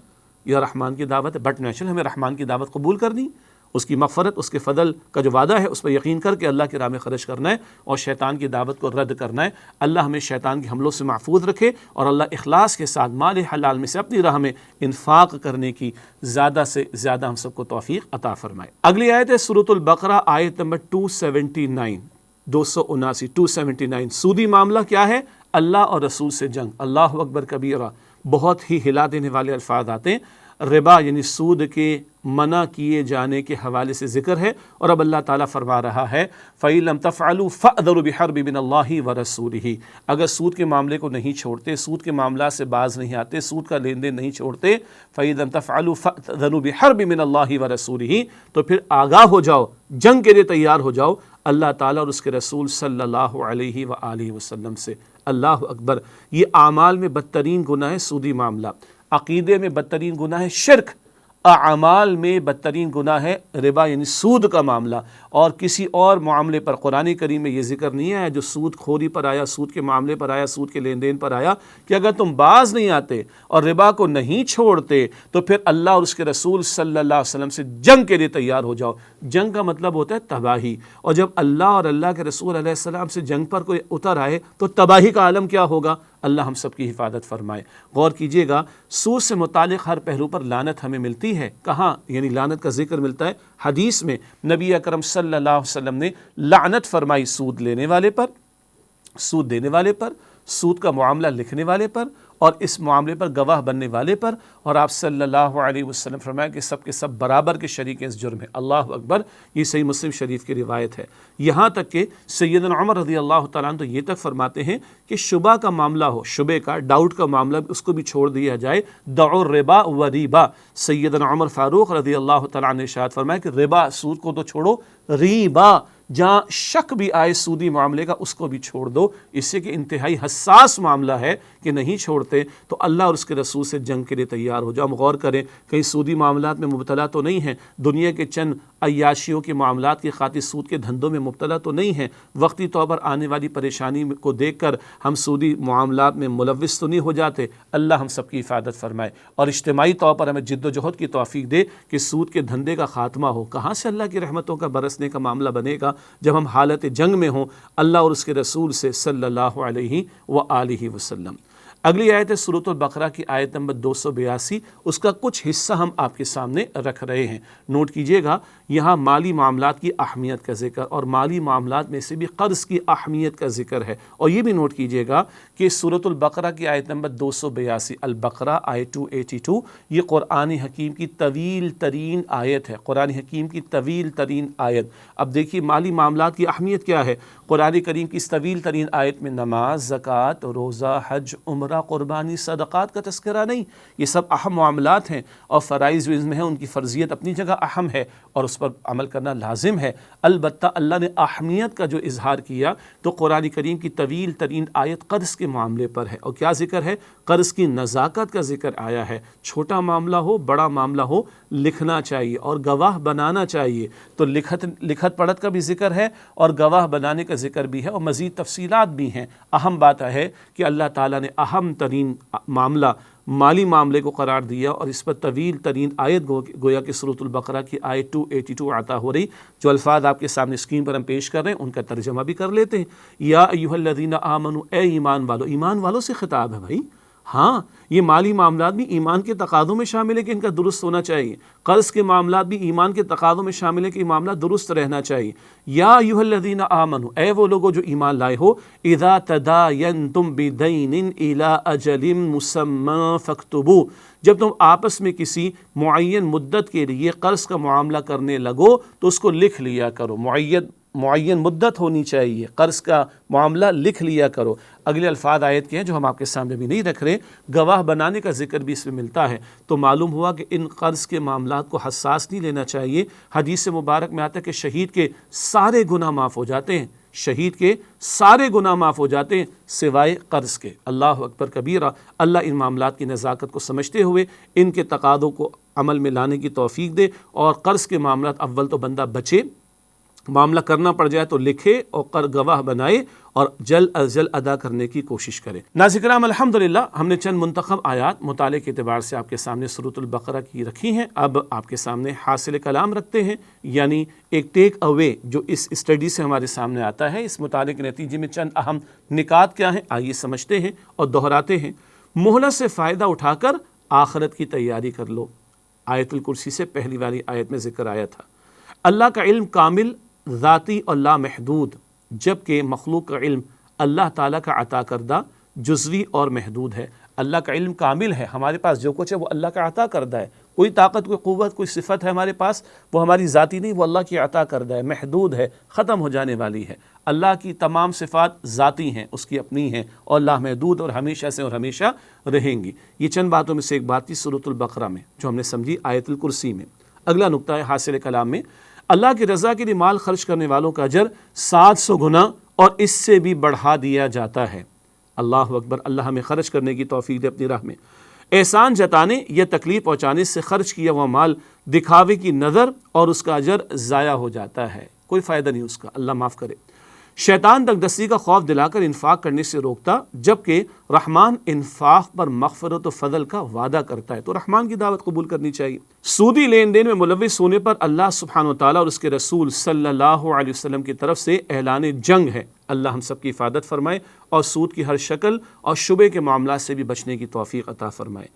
یا رحمان کی دعوت ہے، بٹ نیچرل ہمیں رحمان کی دعوت قبول کرنی، اس کی مغفرت، اس کے فضل کا جو وعدہ ہے اس پر یقین کر کے اللہ کی راہ میں خرچ کرنا ہے، اور شیطان کی دعوت کو رد کرنا ہے۔ اللہ ہمیں شیطان کے حملوں سے محفوظ رکھے، اور اللہ اخلاص کے ساتھ مال حلال میں سے اپنی راہ میں انفاق کرنے کی زیادہ سے زیادہ ہم سب کو توفیق عطا فرمائے۔ اگلی آیت ہے سورۃ البقرہ، آیت نمبر 279، 279۔ سودی معاملہ کیا ہے؟ اللہ اور رسول سے جنگ۔ اللہ اکبر کبیرہ، بہت ہی ہلا دینے والے الفاظ آتے ہیں۔ ربا یعنی سود کے منع کیے جانے کے حوالے سے ذکر ہے، اور اب اللہ تعالیٰ فرما رہا ہے فَإِن لَمْ تَفْعَلُوا فَأْذَنُوا بِحَرْبٍ مِّنَ اللَّهِ وَرَسُولِهِ، اگر سود کے معاملے کو نہیں چھوڑتے، سود کے معاملات سے باز نہیں آتے، سود کا لین دین نہیں چھوڑتے، فَإِن لَمْ تَفْعَلُوا فَأْذَنُوا بِحَرْبٍ مِّنَ اللَّهِ وَرَسُولِهِ، تو پھر آگاہ ہو جاؤ، جنگ کے لیے تیار ہو جاؤ اللہ تعالیٰ اور اس کے رسول صلی اللہ علیہ وآلہ وسلم سے۔ اللہ اکبر، یہ اعمال میں بدترین گناہ ہے سودی معاملہ، عقیدے میں بدترین گناہ ہے شرک، اعمال میں بدترین گناہ ہے ربا یعنی سود کا معاملہ، اور کسی اور معاملے پر قرآن کریم میں یہ ذکر نہیں آیا جو سود خوری پر آیا، سود کے معاملے پر آیا، سود کے لین دین پر آیا، کہ اگر تم باز نہیں آتے اور ربا کو نہیں چھوڑتے تو پھر اللہ اور اس کے رسول صلی اللہ علیہ وسلم سے جنگ کے لیے تیار ہو جاؤ۔ جنگ کا مطلب ہوتا ہے تباہی، اور جب اللہ اور اللہ کے رسول علیہ السلام سے جنگ پر کوئی اتر آئے تو تباہی کا عالم کیا ہوگا؟ اللہ ہم سب کی حفاظت فرمائے۔ غور کیجئے گا، سود سے متعلق ہر پہلو پر لعنت ہمیں ملتی ہے۔ کہاں؟ یعنی لعنت کا ذکر ملتا ہے حدیث میں، نبی اکرم صلی اللہ علیہ وسلم نے لعنت فرمائی سود لینے والے پر، سود دینے والے پر، سود کا معاملہ لکھنے والے پر، اور اس معاملے پر گواہ بننے والے پر، اور آپ صلی اللہ علیہ وسلم فرمایا کہ سب کے سب برابر کے شریک ہیں اس جرم ہے۔ اللہ اکبر، یہ صحیح مسلم شریف کی روایت ہے۔ یہاں تک کہ سیدنا عمر رضی اللہ تعالیٰ عنہ تو یہ تک فرماتے ہیں کہ شبہ کا معاملہ ہو، شبے کا، ڈاؤٹ کا معاملہ، اس کو بھی چھوڑ دیا جائے۔ دعوا الربا وریبا، سیدنا عمر فاروق رضی اللہ تعالیٰ عنہ نے ارشاد فرمایا کہ ربا، سود کو تو چھوڑو، ریبا، جہاں شک بھی آئے سودی معاملے کا اس کو بھی چھوڑ دو، اس سے کہ انتہائی حساس معاملہ ہے کہ نہیں چھوڑتے تو اللہ اور اس کے رسول سے جنگ کے لیے تیار ہو جاؤ۔ غور کریں، کہیں سودی معاملات میں مبتلا تو نہیں ہیں، دنیا کے چند عیاشیوں کے معاملات کی خاطر سود کے دھندوں میں مبتلا تو نہیں ہیں، وقتی طور پر آنے والی پریشانی کو دیکھ کر ہم سودی معاملات میں ملوث تو نہیں ہو جاتے۔ اللہ ہم سب کی حفاظت فرمائے، اور اجتماعی طور پر ہمیں جد و جہد کی توفیق دے کہ سود کے دھندے کا خاتمہ ہو۔ کہاں سے اللہ کی رحمتوں کا برسنے کا معاملہ بنے گا جب ہم حالت جنگ میں ہوں اللہ اور اس کے رسول سے صلی اللہ علیہ وآلہ وسلم۔ اگلی آیت ہے سورۃ البقرہ کی آیت نمبر 282، اس کا کچھ حصہ ہم آپ کے سامنے رکھ رہے ہیں، نوٹ کیجئے گا۔ یہاں مالی معاملات کی اہمیت کا ذکر، اور مالی معاملات میں سے بھی قرض کی اہمیت کا ذکر ہے، اور یہ بھی نوٹ کیجئے گا کہ سورۃ البقرہ کی آیت نمبر 282، البقرہ آیت 282، یہ قرآن حکیم کی طویل ترین آیت ہے، قرآن حکیم کی طویل ترین آیت۔ اب دیکھیے مالی معاملات کی اہمیت کیا ہے۔ قرآن کریم کی اس طویل ترین آیت میں نماز، زکوٰۃ، روزہ، حج، عمرہ تذکرہ قربانی صدقات کا تذکرہ نہیں، یہ سب اہم معاملات ہیں، اور فرائض جو ان میں ہیں ان کی فرضیت اپنی جگہ اہم ہے اور اس پر عمل کرنا لازم ہے۔ البتہ اللہ نے اہمیت کا جو اظہار کیا تو قرآن کریم کی طویل ترین آیت قرض کے معاملے پر ہے، اور کیا ذکر ہے؟ قرض کی نزاکت کا ذکر آیا ہے۔ چھوٹا معاملہ ہو بڑا معاملہ ہو لکھنا چاہیے اور گواہ بنانا چاہیے، تو لکھت پڑھت کا بھی ذکر ہے اور گواہ بنانے کا ذکر بھی ہے، اور مزید تفصیلات بھی ہیں۔ اہم بات ہے کہ اللہ تعالیٰ نے اہم ترین معاملہ مالی معاملے کو قرار دیا، اور اس پر طویل ترین آیت گویا کہ سورۃ البقرہ کی آیت 282 عطا ہو رہی، جو الفاظ آپ کے سامنے اسکرین پر ہم پیش کر رہے ہیں ان کا ترجمہ بھی کر لیتے ہیں۔ یا ایھا الذین آمنوا، اے ایمان والو، ایمان والوں سے خطاب ہے بھائی۔ ہاں، یہ مالی معاملات بھی ایمان کے تقاضوں میں شامل ہے کہ ان کا درست ہونا چاہیے، قرض کے معاملات بھی ایمان کے تقاضوں میں شامل ہے کہ یہ معاملہ درست رہنا چاہیے۔ یا ایھا الذین آمنوا، اے وہ لوگوں جو ایمان لائے ہو، اذا تداینتم بدین الی اجل مسمی فاکتبوہ، جب تم آپس میں کسی معین مدت کے لیے قرض کا معاملہ کرنے لگو تو اس کو لکھ لیا کرو۔ معین مدت ہونی چاہیے، قرض کا معاملہ لکھ لیا کرو۔ اگلے الفاظ آیت کے ہیں جو ہم آپ کے سامنے بھی نہیں رکھ رہے، گواہ بنانے کا ذکر بھی اس میں ملتا ہے، تو معلوم ہوا کہ ان قرض کے معاملات کو حساس نہیں لینا چاہیے۔ حدیث مبارک میں آتا ہے کہ شہید کے سارے گناہ معاف ہو جاتے ہیں، شہید کے سارے گناہ معاف ہو جاتے ہیں سوائے قرض کے۔ اللہ اکبر کبیرہ۔ اللہ ان معاملات کی نزاکت کو سمجھتے ہوئے ان کے تقاضوں کو عمل میں لانے کی توفیق دے، اور قرض کے معاملات اول تو بندہ بچے، معاملہ کرنا پڑ جائے تو لکھے اور گواہ بنائے اور جلد از جلد ادا کرنے کی کوشش کرے۔ ناظرین کرام، الحمدللہ ہم نے چند منتخب آیات مطالعے کے اعتبار سے آپ کے سامنے سورۃ البقرہ کی رکھی ہیں۔ اب آپ کے سامنے حاصل کلام رکھتے ہیں، یعنی ایک ٹیک اوے جو اس اسٹڈی سے ہمارے سامنے آتا ہے۔ اس مطالعے کے نتیجے میں چند اہم نکات کیا ہیں آئیے سمجھتے ہیں اور دہراتے ہیں۔ مہلت سے فائدہ اٹھا کر آخرت کی تیاری کر لو، آیت الکرسی سے پہلی والی آیت میں ذکر آیا تھا۔ اللہ کا علم کامل، ذاتی اور لامحدود، جبکہ مخلوق کا علم اللہ تعالیٰ کا عطا کردہ جزوی اور محدود ہے۔ اللہ کا علم کامل ہے، ہمارے پاس جو کچھ ہے وہ اللہ کا عطا کردہ ہے، کوئی طاقت، کوئی قوت، کوئی صفت ہے ہمارے پاس وہ ہماری ذاتی نہیں، وہ اللہ کی عطا کردہ ہے، محدود ہے، ختم ہو جانے والی ہے۔ اللہ کی تمام صفات ذاتی ہیں، اس کی اپنی ہیں، اور اللہ محدود اور ہمیشہ سے اور ہمیشہ رہیں گی۔ یہ چند باتوں میں سے ایک بات تھی سورۃ البقرہ میں جو ہم نے سمجھی آیت الکرسی میں۔ اگلا نقطہ ہے حاصل کلام میں، اللہ کی رضا کے لیے مال خرچ کرنے والوں کا اجر 700 گنا اور اس سے بھی بڑھا دیا جاتا ہے۔ اللہ اکبر۔ اللہ ہمیں خرچ کرنے کی توفیق دے اپنی راہ میں۔ احسان جتانے یا تکلیف پہنچانے سے خرچ کیا ہوا مال دکھاوے کی نظر اور اس کا اجر ضائع ہو جاتا ہے، کوئی فائدہ نہیں اس کا، اللہ معاف کرے۔ شیطان تک دستی کا خوف دلا کر انفاق کرنے سے روکتا، جبکہ رحمان انفاق پر مغفرت و فضل کا وعدہ کرتا ہے، تو رحمان کی دعوت قبول کرنی چاہیے۔ سودی لین دین میں ملوث ہونے پر اللہ سبحانہ و تعالیٰ اور اس کے رسول صلی اللہ علیہ وسلم کی طرف سے اعلان جنگ ہے۔ اللہ ہم سب کی حفاظت فرمائے اور سود کی ہر شکل اور شبے کے معاملات سے بھی بچنے کی توفیق عطا فرمائے۔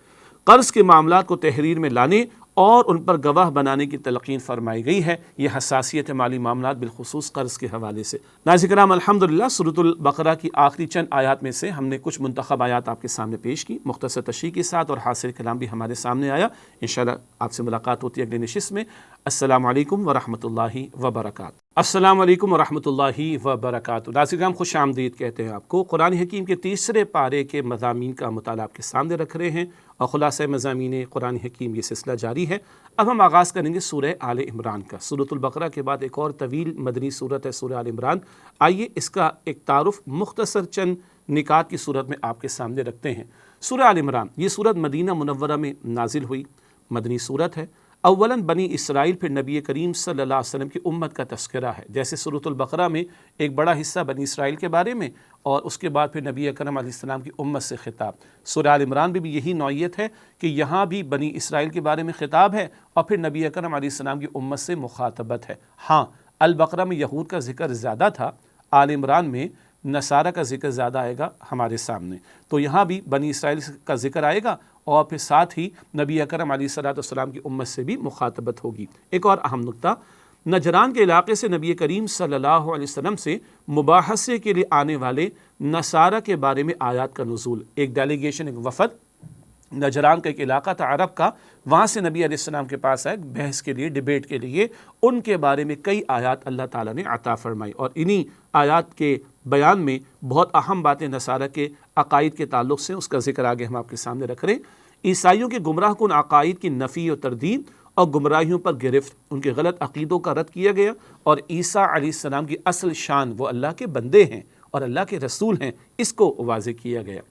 قرض کے معاملات کو تحریر میں لانے اور ان پر گواہ بنانے کی تلقین فرمائی گئی ہے۔ یہ حساسیت مالی معاملات بالخصوص قرض کے حوالے سے۔ ناظرین کرام، الحمدللہ سورۃ البقرہ کی آخری چند آیات میں سے ہم نے کچھ منتخب آیات آپ کے سامنے پیش کی مختصر تشریح کے ساتھ، اور حاصل کلام بھی ہمارے سامنے آیا۔ انشاءاللہ آپ سے ملاقات ہوتی ہے اگلے نشست میں۔ السلام علیکم ورحمۃ اللہ وبرکاتہ۔ السلام علیکم ورحمۃ اللہ وبرکاتہ۔ ناظرین کرام، خوش آمدید کہتے ہیں آپ کو۔ قرآن حکیم کے تیسرے پارے کے مضامین کا مطالعہ آپ کے سامنے رکھ رہے ہیں، اور خلاصہ مضامین قرآن حکیم یہ سلسلہ جاری ہے۔ اب ہم آغاز کریں گے سورہ آل عمران کا۔ سورۃ البقرہ کے بعد ایک اور طویل مدنی سورت ہے سورہ آل عمران۔ آئیے اس کا ایک تعارف مختصر چند نکات کی صورت میں آپ کے سامنے رکھتے ہیں۔ سورہ آل عمران یہ سورت مدینہ منورہ میں نازل ہوئی، مدنی سورت ہے۔ اولاً بنی اسرائیل، پھر نبی کریم صلی اللہ علیہ وسلم کی امت کا تذکرہ ہے۔ جیسے سورۃ البقرہ میں ایک بڑا حصہ بنی اسرائیل کے بارے میں، اور اس کے بعد پھر نبی اکرم علیہ السلام کی امت سے خطاب۔ سورہ آل عمران میں بھی یہی نوعیت ہے کہ یہاں بھی بنی اسرائیل کے بارے میں خطاب ہے اور پھر نبی اکرم علیہ السلام کی امت سے مخاطبت ہے۔ ہاں، البقرہ میں یہود کا ذکر زیادہ تھا، آل عمران میں نصارہ کا ذکر زیادہ آئے گا ہمارے سامنے، تو یہاں بھی بنی اسرائیل کا ذکر آئے گا اور پھر ساتھ ہی نبی اکرم علیہ السلام کی امت سے بھی مخاطبت ہوگی۔ ایک اور اہم نقطہ، نجران کے علاقے سے نبی کریم صلی اللہ علیہ وسلم سے مباحثے کے لیے آنے والے نصارہ کے بارے میں آیات کا نزول۔ ایک ڈیلیگیشن، ایک وفد نجران کا ایک علاقہ تھا عرب کا، وہاں سے نبی علیہ السلام کے پاس آئے بحث کے لیے، ڈیبیٹ کے لیے، ان کے بارے میں کئی آیات اللہ تعالیٰ نے عطا فرمائی، اور انہی آیات کے بیان میں بہت اہم باتیں نصارہ کے عقائد کے تعلق سے، اس کا ذکر آگے ہم آپ کے سامنے رکھ رہے ہیں۔ عیسائیوں کے گمراہ کن عقائد کی نفی و تردید اور گمراہیوں پر گرفت، ان کے غلط عقیدوں کا رد کیا گیا، اور عیسیٰ علیہ السلام کی اصل شان وہ اللہ کے بندے ہیں اور اللہ کے رسول ہیں، اس کو واضح کیا گیا۔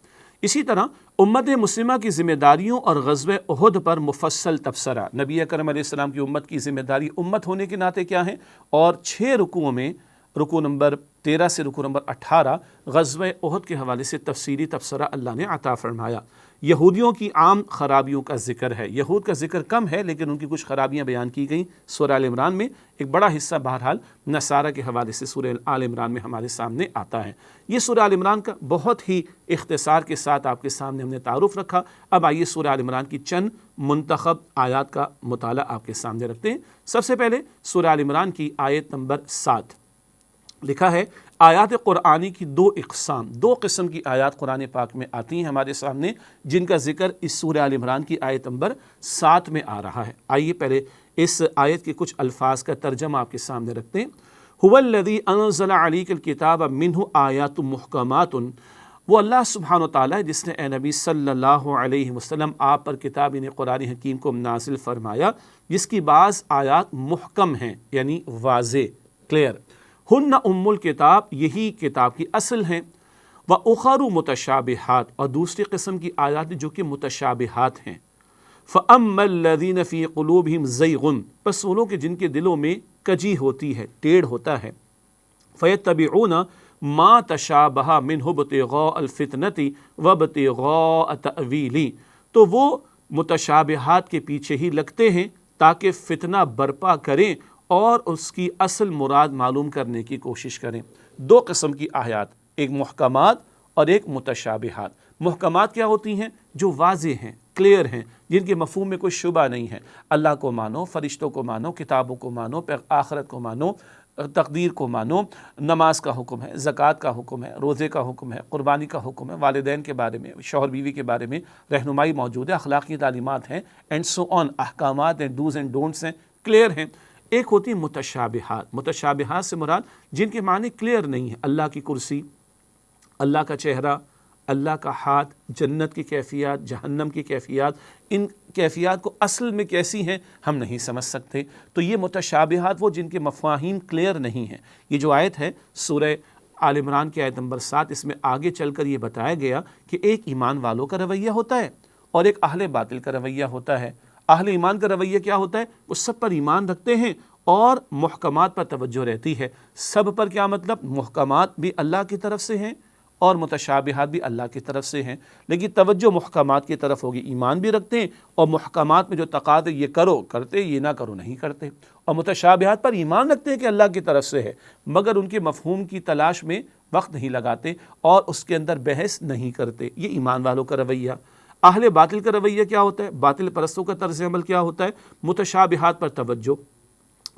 اسی طرح امت مسلمہ کی ذمہ داریوں اور غزوہ احد پر مفصل تبصرہ، نبی اکرم علیہ السلام کی امت کی ذمہ داری امت ہونے کے ناطے کیا ہیں، اور 6 رکوعوں میں رکوع نمبر 13 سے رکوع نمبر 18 غزوہ احد کے حوالے سے تفصیلی تبصرہ اللہ نے عطا فرمایا۔ یہودیوں کی عام خرابیوں کا ذکر ہے، یہود کا ذکر کم ہے لیکن ان کی کچھ خرابیاں بیان کی گئیں سورہ آل عمران میں، ایک بڑا حصہ بہرحال نصارہ کے حوالے سے سورہ آل عمران میں ہمارے سامنے آتا ہے۔ یہ سورہ آل عمران کا بہت ہی اختصار کے ساتھ آپ کے سامنے ہم نے تعارف رکھا۔ اب آئیے سورہ آل عمران کی چند منتخب آیات کا مطالعہ آپ کے سامنے رکھتے ہیں۔ سب سے پہلے سورہ آل عمران کی آیت نمبر 7 لکھا ہے، آیات قرآنی کی 2 اقسام، 2 قسم کی آیات قرآن پاک میں آتی ہیں ہمارے سامنے، جن کا ذکر اس سورہ آل عمران کی آیت نمبر 7 میں آ رہا ہے۔ آئیے پہلے اس آیت کے کچھ الفاظ کا ترجمہ آپ کے سامنے رکھتے ہیں۔ هو الذی انزل علیک الکتاب منہ آیات محکمات، وہ اللہ سبحانہ وتعالیٰ ہے جس نے اے نبی صلی اللہ علیہ وسلم آپ پر کتاب قرآن حکیم کو نازل فرمایا، جس کی بعض آیات محکم ہیں یعنی واضح، کلیئر۔ ہن ام الکتاب، یہی کتاب کی اصل ہیں، وَأُخَرُ متشابہات، اور دوسری قسم کی آیات جو کہ متشابہات ہیں۔ فَأَمَّا الَّذِينَ فِي قُلُوبِهِمْ زَيْغٌ، پس وہ لوگ جن کے دلوں میں کجی ہوتی ہے، ٹیڑھ ہوتا ہے، فَيَتَّبِعُونَ مَا تَشَابَهَ مِنْهُ ابْتِغَاءَ الْفِتْنَةِ وَابْتِغَاءَ تَأْوِيلِهِ، تو وہ متشابہات کے پیچھے ہی لگتے ہیں تاکہ فتنہ برپا کریں اور اس کی اصل مراد معلوم کرنے کی کوشش کریں۔ 2 قسم کی آیات، ایک محکمات اور ایک متشابہات۔ محکمات کیا ہوتی ہیں؟ جو واضح ہیں، کلیئر ہیں، جن کے مفہوم میں کوئی شبہ نہیں ہے۔ اللہ کو مانو، فرشتوں کو مانو، کتابوں کو مانو، آخرت کو مانو، تقدیر کو مانو، نماز کا حکم ہے، زکوٰۃ کا حکم ہے، روزے کا حکم ہے، قربانی کا حکم ہے، والدین کے بارے میں، شوہر بیوی کے بارے میں رہنمائی موجود ہے، اخلاقی تعلیمات ہیں، اینڈ سو آن، احکامات ہیں، ڈوز اینڈ ڈونٹس ہیں، کلیئر ہیں۔ ایک ہوتی متشابہات، متشابہات سے مراد جن کے معنی کلیئر نہیں ہے، اللہ کی کرسی، اللہ کا چہرہ، اللہ کا ہاتھ، جنت کی کیفیات، جہنم کی کیفیات، ان کیفیات کو اصل میں کیسی ہیں ہم نہیں سمجھ سکتے۔ تو یہ متشابہات وہ جن کے مفاہیم کلیئر نہیں ہیں۔ یہ جو آیت ہے سورہ آل عمران کی آیت نمبر 7، اس میں آگے چل کر یہ بتایا گیا کہ ایک ایمان والوں کا رویہ ہوتا ہے اور ایک اہل باطل کا رویہ ہوتا ہے۔ اہل ایمان کا رویہ کیا ہوتا ہے؟ وہ سب پر ایمان رکھتے ہیں اور محکمات پر توجہ رہتی ہے۔ سب پر کیا مطلب؟ محکمات بھی اللہ کی طرف سے ہیں اور متشابہات بھی اللہ کی طرف سے ہیں، لیکن توجہ محکمات کی طرف ہوگی، ایمان بھی رکھتے ہیں اور محکمات میں جو تقاضے یہ کرو کرتے، یہ نہ کرو نہیں کرتے، اور متشابہات پر ایمان رکھتے ہیں کہ اللہ کی طرف سے ہے، مگر ان کے مفہوم کی تلاش میں وقت نہیں لگاتے اور اس کے اندر بحث نہیں کرتے۔ یہ ایمان والوں کا رویہ۔ اہل باطل کا رویہ کیا ہوتا ہے؟ باطل پرستوں کا طرز عمل کیا ہوتا ہے؟ متشابہات پر توجہ،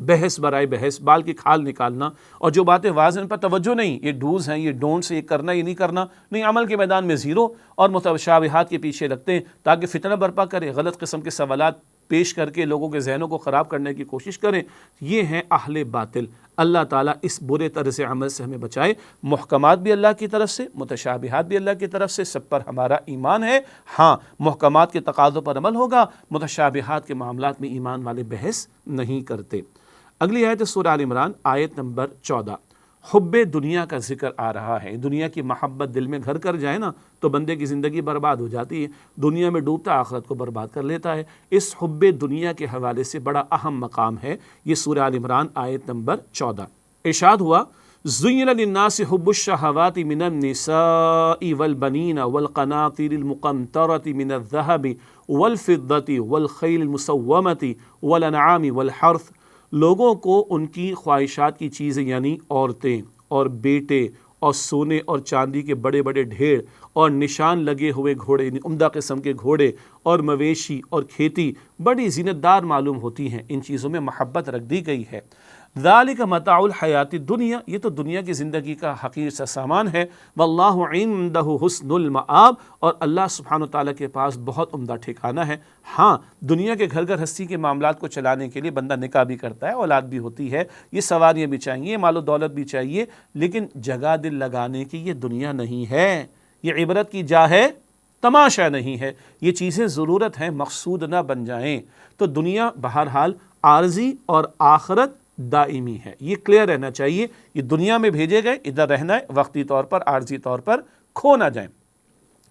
بحث برائے بحث، بال کی کھال نکالنا، اور جو باتیں واضح ان پر توجہ نہیں، یہ ڈوز ہیں، یہ ڈونٹس ہیں، یہ کرنا یہ نہیں کرنا، نہیں، عمل کے میدان میں زیرو، اور متشابہات کے پیچھے لگتے ہیں تاکہ فتنہ برپا کرے، غلط قسم کے سوالات پیش کر کے لوگوں کے ذہنوں کو خراب کرنے کی کوشش کریں۔ یہ ہیں اہل باطل۔ اللہ تعالیٰ اس برے طرز عمل سے ہمیں بچائے۔ محکمات بھی اللہ کی طرف سے، متشابہات بھی اللہ کی طرف سے، سب پر ہمارا ایمان ہے۔ ہاں، محکمات کے تقاضوں پر عمل ہوگا، متشابہات کے معاملات میں ایمان والے بحث نہیں کرتے۔ اگلی آیت سورہ آل عمران آیت نمبر 14، حب دنیا کا ذکر آ رہا ہے۔ دنیا کی محبت دل میں گھر کر جائے نا تو بندے کی زندگی برباد ہو جاتی ہے، دنیا میں ڈوبتا آخرت کو برباد کر لیتا ہے۔ اس حب دنیا کے حوالے سے بڑا اہم مقام ہے یہ سورہ آل عمران آیت نمبر 14۔ ارشاد ہوا، زُيِّنَ لِلنَّاسِ حُبُّ الشَّهَوَاتِ مِنَ النِّسَاءِ وَالْبَنِينَ وَالْقَنَاطِيرِ الْمُقَنطَرَةِ مِنَ الذَّهَبِ وَالْفِضَّةِ وَالْخَيْلِ الْمُسَوَّمَةِ وَالْأَنْعَامِ وَالْحَرْثِ، لوگوں کو ان کی خواہشات کی چیزیں یعنی عورتیں اور بیٹے اور سونے اور چاندی کے بڑے بڑے ڈھیر اور نشان لگے ہوئے گھوڑے یعنی عمدہ قسم کے گھوڑے اور مویشی اور کھیتی بڑی زینت دار معلوم ہوتی ہیں، ان چیزوں میں محبت رکھ دی گئی ہے۔ ذالک متاع الحیات الدنیا، یہ تو دنیا کی زندگی کا حقیر سا سامان ہے، واللہ عندہ حسن المآب، اور اللہ سبحانہ وتعالیٰ کے پاس بہت عمدہ ٹھکانہ ہے۔ ہاں دنیا کے گھر گھر ہستی کے معاملات کو چلانے کے لیے بندہ نکاح بھی کرتا ہے، اولاد بھی ہوتی ہے، یہ سواریاں بھی چاہیے، مال و دولت بھی چاہیے، لیکن جگہ دل لگانے کی یہ دنیا نہیں ہے، یہ عبرت کی جا ہے، تماشا نہیں ہے، یہ چیزیں ضرورت ہیں، مقصود نہ بن جائیں۔ تو دنیا بہرحال عارضی اور آخرت دائمی ہے، یہ کلیئر رہنا چاہیے۔ یہ دنیا میں بھیجے گئے، ادھر رہنا ہے، وقتی طور پر عارضی طور پر کھو نہ جائیں۔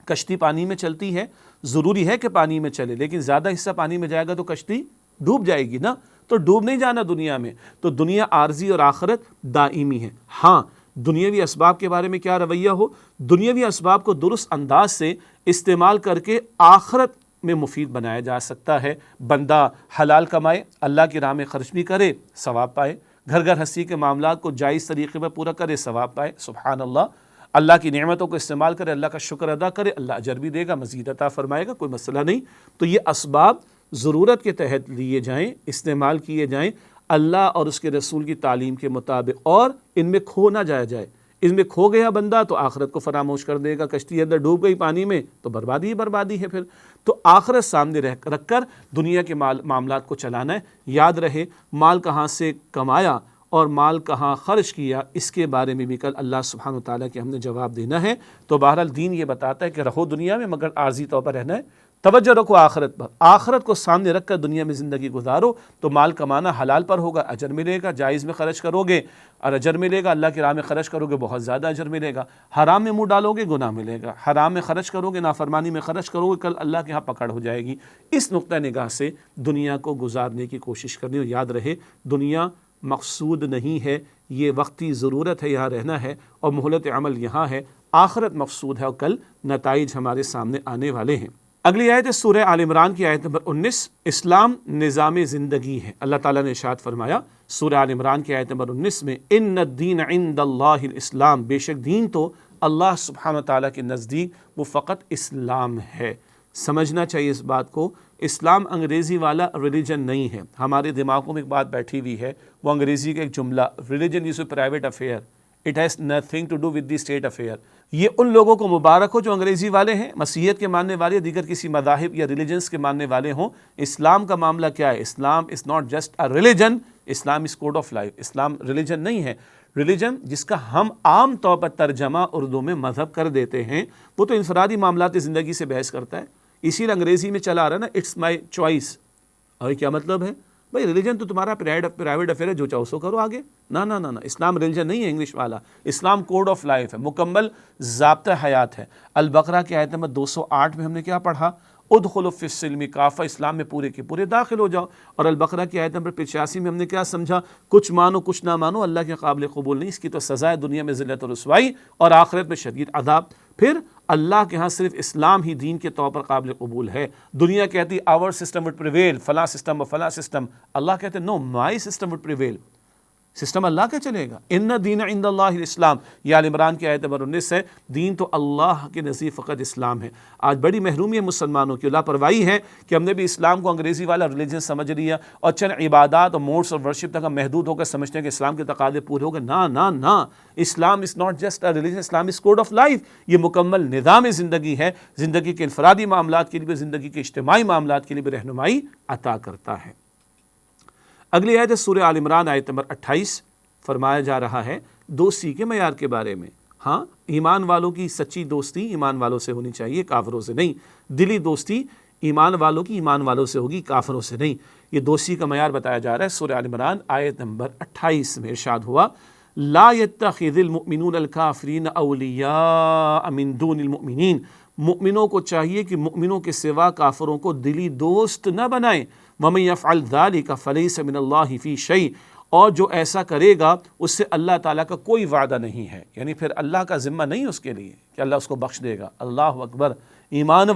کشتی پانی میں چلتی ہے، ضروری ہے کہ پانی میں چلے، لیکن زیادہ حصہ پانی میں جائے گا تو کشتی ڈوب جائے گی نا، تو ڈوب نہیں جانا دنیا میں۔ تو دنیا عارضی اور آخرت دائمی ہے۔ ہاں دنیاوی اسباب کے بارے میں کیا رویہ ہو، دنیاوی اسباب کو درست انداز سے استعمال کر کے آخرت میں مفید بنایا جا سکتا ہے۔ بندہ حلال کمائے، اللہ کی راہ میں خرچ بھی کرے، ثواب پائے، گھر گھر ہستی کے معاملات کو جائز طریقے پر پورا کرے، ثواب پائے، سبحان اللہ۔ اللہ کی نعمتوں کو استعمال کرے، اللہ کا شکر ادا کرے، اللہ اجر بھی دے گا، مزید عطا فرمائے گا، کوئی مسئلہ نہیں۔ تو یہ اسباب ضرورت کے تحت لیے جائیں، استعمال کیے جائیں اللہ اور اس کے رسول کی تعلیم کے مطابق، اور ان میں کھو نہ جایا جائے۔ اس میں کھو گیا بندہ تو آخرت کو فراموش کر دے گا، کشتی اندر ڈوب گئی پانی میں تو بربادی ہی بربادی ہے پھر۔ تو آخرت سامنے رکھ کر دنیا کے معاملات کو چلانا ہے۔ یاد رہے مال کہاں سے کمایا اور مال کہاں خرچ کیا، اس کے بارے میں بھی کل اللہ سبحانہ وتعالیٰ کے ہم نے جواب دینا ہے۔ تو بہرحال دین یہ بتاتا ہے کہ رہو دنیا میں مگر عارضی طور پر رہنا ہے، توجہ رکھو آخرت پر، آخرت کو سامنے رکھ کر دنیا میں زندگی گزارو، تو مال کمانا حلال پر ہوگا، اجر ملے گا، جائز میں خرچ کرو گے اور اجر ملے گا، اللہ کی راہ میں خرچ کرو گے بہت زیادہ اجر ملے گا، حرام میں منہ ڈالو گے گناہ ملے گا، حرام میں خرچ کرو گے، نافرمانی میں خرچ کرو گے، کل اللہ کے ہاں پکڑ ہو جائے گی۔ اس نقطہ نگاہ سے دنیا کو گزارنے کی کوشش کرنی، اور یاد رہے دنیا مقصود نہیں ہے، یہ وقتی ضرورت ہے، یہاں رہنا ہے اور مہلت عمل یہاں ہے، آخرت مقصود ہے اور کل نتائج ہمارے سامنے آنے والے ہیں۔ اگلی آیت ہے سورہ آل عمران کی آیت نمبر 19، اسلام نظام زندگی ہے۔ اللہ تعالیٰ نے ارشاد فرمایا سورہ آل عمران کی آیت نمبر 19 میں، ان الدین عند اللہ الاسلام، بے شک دین تو اللہ سبحانہ تعالیٰ کے نزدیک وہ فقط اسلام ہے۔ سمجھنا چاہیے اس بات کو، اسلام انگریزی والا ریلیجن نہیں ہے۔ ہمارے دماغوں میں ایک بات بیٹھی ہوئی ہے، وہ انگریزی کا ایک جملہ، religion is a private affair, it has nothing to do with the state affair. یہ ان لوگوں کو مبارک ہو جو انگریزی والے ہیں، مسیحیت کے ماننے والے، دیگر کسی مذاہب یا ریلیجنس کے ماننے والے ہوں۔ اسلام کا معاملہ کیا ہے؟ Islam is not just a religion, Islam is code of life. اسلام ریلیجن نہیں ہے، ریلیجن جس کا ہم عام طور پر ترجمہ اردو میں مذہب کر دیتے ہیں، وہ تو انفرادی معاملات زندگی سے بحث کرتا ہے، اسی لیے انگریزی میں چلا رہا ہے نا، اٹس مائی چوائس۔ اور کیا مطلب ہے؟ بھائی ریلیجن تو تمہارا پرائیویٹ افیئر ہے، جو چاہو سو کرو آگے۔ نہ نہ نہ، اسلام ریلیجن نہیں ہے انگلش والا، اسلام کوڈ آف لائف ہے، مکمل ضابطہ حیات ہے۔ البقرہ کی آیت نمبر 208 میں ہم نے کیا پڑھا؟ ادخلوا فی السلم کافہ، اسلام میں پورے کے پورے داخل ہو جاؤ۔ اور البقرہ کی آیت نمبر 85 میں ہم نے کیا سمجھا؟ کچھ مانو کچھ نہ مانو، اللہ کے قابل قبول نہیں، اس کی تو سزا ہے دنیا میں ذلت و رسوائی اور آخرت میں شدید عذاب۔ پھر اللہ کے ہاں صرف اسلام ہی دین کے طور پر قابل قبول ہے۔ دنیا کہتی آور سسٹم وڈ پریویل، فلاں سسٹم اور فلاں سسٹم، اللہ کہتے نو، مائی سسٹم وڈ پریویل، سسٹم اللہ کا چلے گا۔ ان دین عند اللہ الاسلام، یہ آل عمران کی آیت نمبر 19 ہے، دین تو اللہ کے نزدیک فقط اسلام ہے۔ آج بڑی محرومی ہے مسلمانوں کی، لاپرواہی ہے کہ ہم نے بھی اسلام کو انگریزی والا ریلیجن سمجھ لیا اور چند عبادات اور موڈس اور ورشپ تک ہم محدود ہو کر سمجھتے ہیں کہ اسلام کے تقاضے پورے ہو گئے۔ نہ نہ نہ، Islam is not just a religion, Islam is code of life, یہ مکمل نظام زندگی ہے، زندگی کے انفرادی معاملات کے لیے بھی، زندگی کے اجتماعی معاملات کے لیے بھی رہنمائی عطا کرتا ہے۔ اگلی آیت ہے سورہ آل عمران آیت نمبر 28، فرمایا جا رہا ہے دوستی کے معیار کے بارے میں۔ ہاں ایمان والوں کی سچی دوستی ایمان والوں سے ہونی چاہیے، کافروں سے نہیں۔ دلی دوستی ایمان والوں کی ایمان والوں سے ہوگی، کافروں سے نہیں۔ یہ دوستی کا معیار بتایا جا رہا ہے سورہ آل عمران آیت نمبر 28 میں ارشاد ہوا، لا يتخذ المؤمنون الکافرین اولیاء من دون المؤمنین، مؤمنوں کو چاہیے کہ مؤمنوں کے سوا کافروں کو دلی دوست نہ بنائیں۔ ومن يفعل ذلك فليس من اللہ فی شیء، اور جو ایسا کرے گا اس سے اللہ تعالیٰ کا کوئی وعدہ نہیں ہے، یعنی پھر اللہ کا ذمہ نہیں اس کے لیے کہ اللہ اس کو بخش دے گا۔ اللہ اکبر، ایمان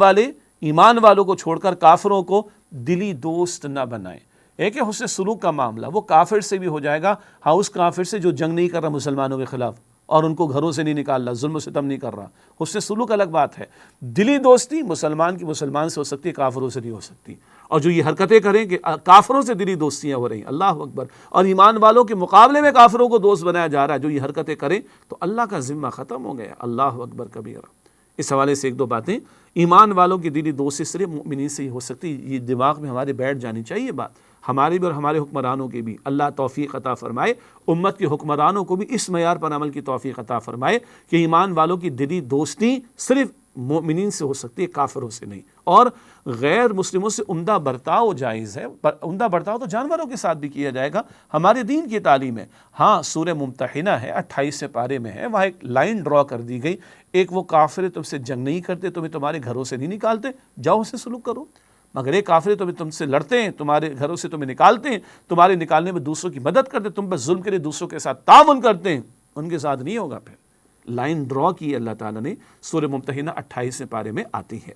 والوں کو چھوڑ کر کافروں کو دلی دوست نہ بنائیں۔ ایک ہے حسن سلوک کا معاملہ، وہ کافر سے بھی ہو جائے گا، ہاں اس کافر سے جو جنگ نہیں کر رہا مسلمانوں کے خلاف اور ان کو گھروں سے نہیں نکال رہا، ظلم و ستم نہیں کر رہا، حسن سلوک الگ بات ہے۔ دلی دوستی مسلمان کی مسلمان سے ہو سکتی ہے، کافروں سے نہیں ہو سکتی۔ اور جو یہ حرکتیں کریں کہ کافروں سے دلی دوستیاں ہو رہی ہیں، اللہ اکبر، اور ایمان والوں کے مقابلے میں کافروں کو دوست بنایا جا رہا ہے، جو یہ حرکتیں کریں تو اللہ کا ذمہ ختم ہو گیا، اللہ اکبر کبیرہ۔ اس حوالے سے ایک دو باتیں، ایمان والوں کی دلی دوستی صرف مومنین سے ہی ہو سکتی، یہ دماغ میں ہمارے بیٹھ جانی چاہیے بات، ہماری بھی اور ہمارے حکمرانوں کی بھی۔ اللہ توفیق عطا فرمائے، امت کے حکمرانوں کو بھی اس معیار پر عمل کی توفیق عطا فرمائے کہ ایمان والوں کی دلی دوستی صرف مومنین سے ہو سکتی ہے، کافروں سے نہیں۔ اور غیر مسلموں سے عمدہ برتاؤ جائز ہے، عمدہ برتاؤ تو جانوروں کے ساتھ بھی کیا جائے گا، ہمارے دین کی تعلیم ہے۔ ہاں سورہ ممتحنہ ہے 28 پارے میں ہے، وہاں ایک لائن ڈرا کر دی گئی، ایک وہ کافر تم سے جنگ نہیں کرتے، تمہیں تمہارے گھروں سے نہیں نکالتے، جاؤ اسے سلوک کرو، مگر ایک کافر تم سے لڑتے ہیں، تمہارے گھروں سے تمہیں نکالتے ہیں، تمہارے نکالنے میں دوسروں کی مدد کرتے، تم پر ظلم کے لیے دوسروں کے ساتھ تعاون کرتے ہیں، ان کے ساتھ نہیں ہوگا۔ پھر لائن ڈرا کی اللہ تعالیٰ نے، سورہ ممتحنہ 28 پارے میں آتی ہے۔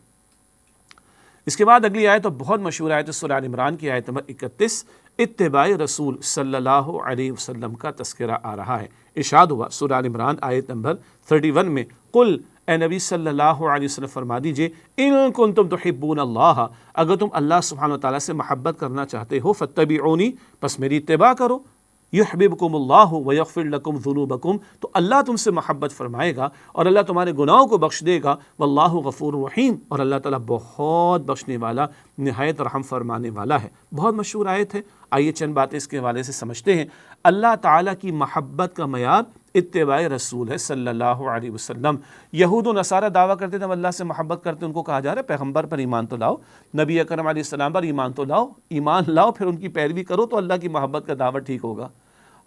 اس کے بعد اگلی آیت تو بہت مشہور آیت ہے، سورہ آل عمران کی آیت نمبر 31، اتباع رسول صلی اللہ علیہ وسلم کا تذکرہ آ رہا ہے۔ ارشاد ہوا سورہ آل عمران آیت نمبر 31 میں، قل، اے نبی صلی اللہ علیہ وسلم فرما دیجئے، ان کنتم تحبون اللہ، اگر تم اللہ سبحانہ وتعالیٰ سے محبت کرنا چاہتے ہو، فاتبعونی، پس میری اتباع کرو، یحببکم اللہ ویغفر لکم ذنوبکم، تو اللہ تم سے محبت فرمائے گا اور اللہ تمہارے گناہوں کو بخش دے گا، واللہ غفور رحیم، اور اللہ تعالیٰ بہت بخشنے والا، نہایت رحم فرمانے والا ہے۔ بہت مشہور آیت ہے، آئیے چند باتیں اس کے حوالے سے سمجھتے ہیں۔ اللہ تعالیٰ کی محبت کا معیار اتباع رسول ہے صلی اللہ علیہ وسلم۔ یہود و نصارہ دعویٰ کرتے تھے ہم اللہ سے محبت کرتے ہیں، ان کو کہا جا رہا ہے پیغمبر پر ایمان تو لاؤ، نبی اکرم علیہ السلام پر ایمان تو لاؤ، ایمان لاؤ پھر ان کی پیروی کرو تو اللہ کی محبت کا دعویٰ ٹھیک ہوگا۔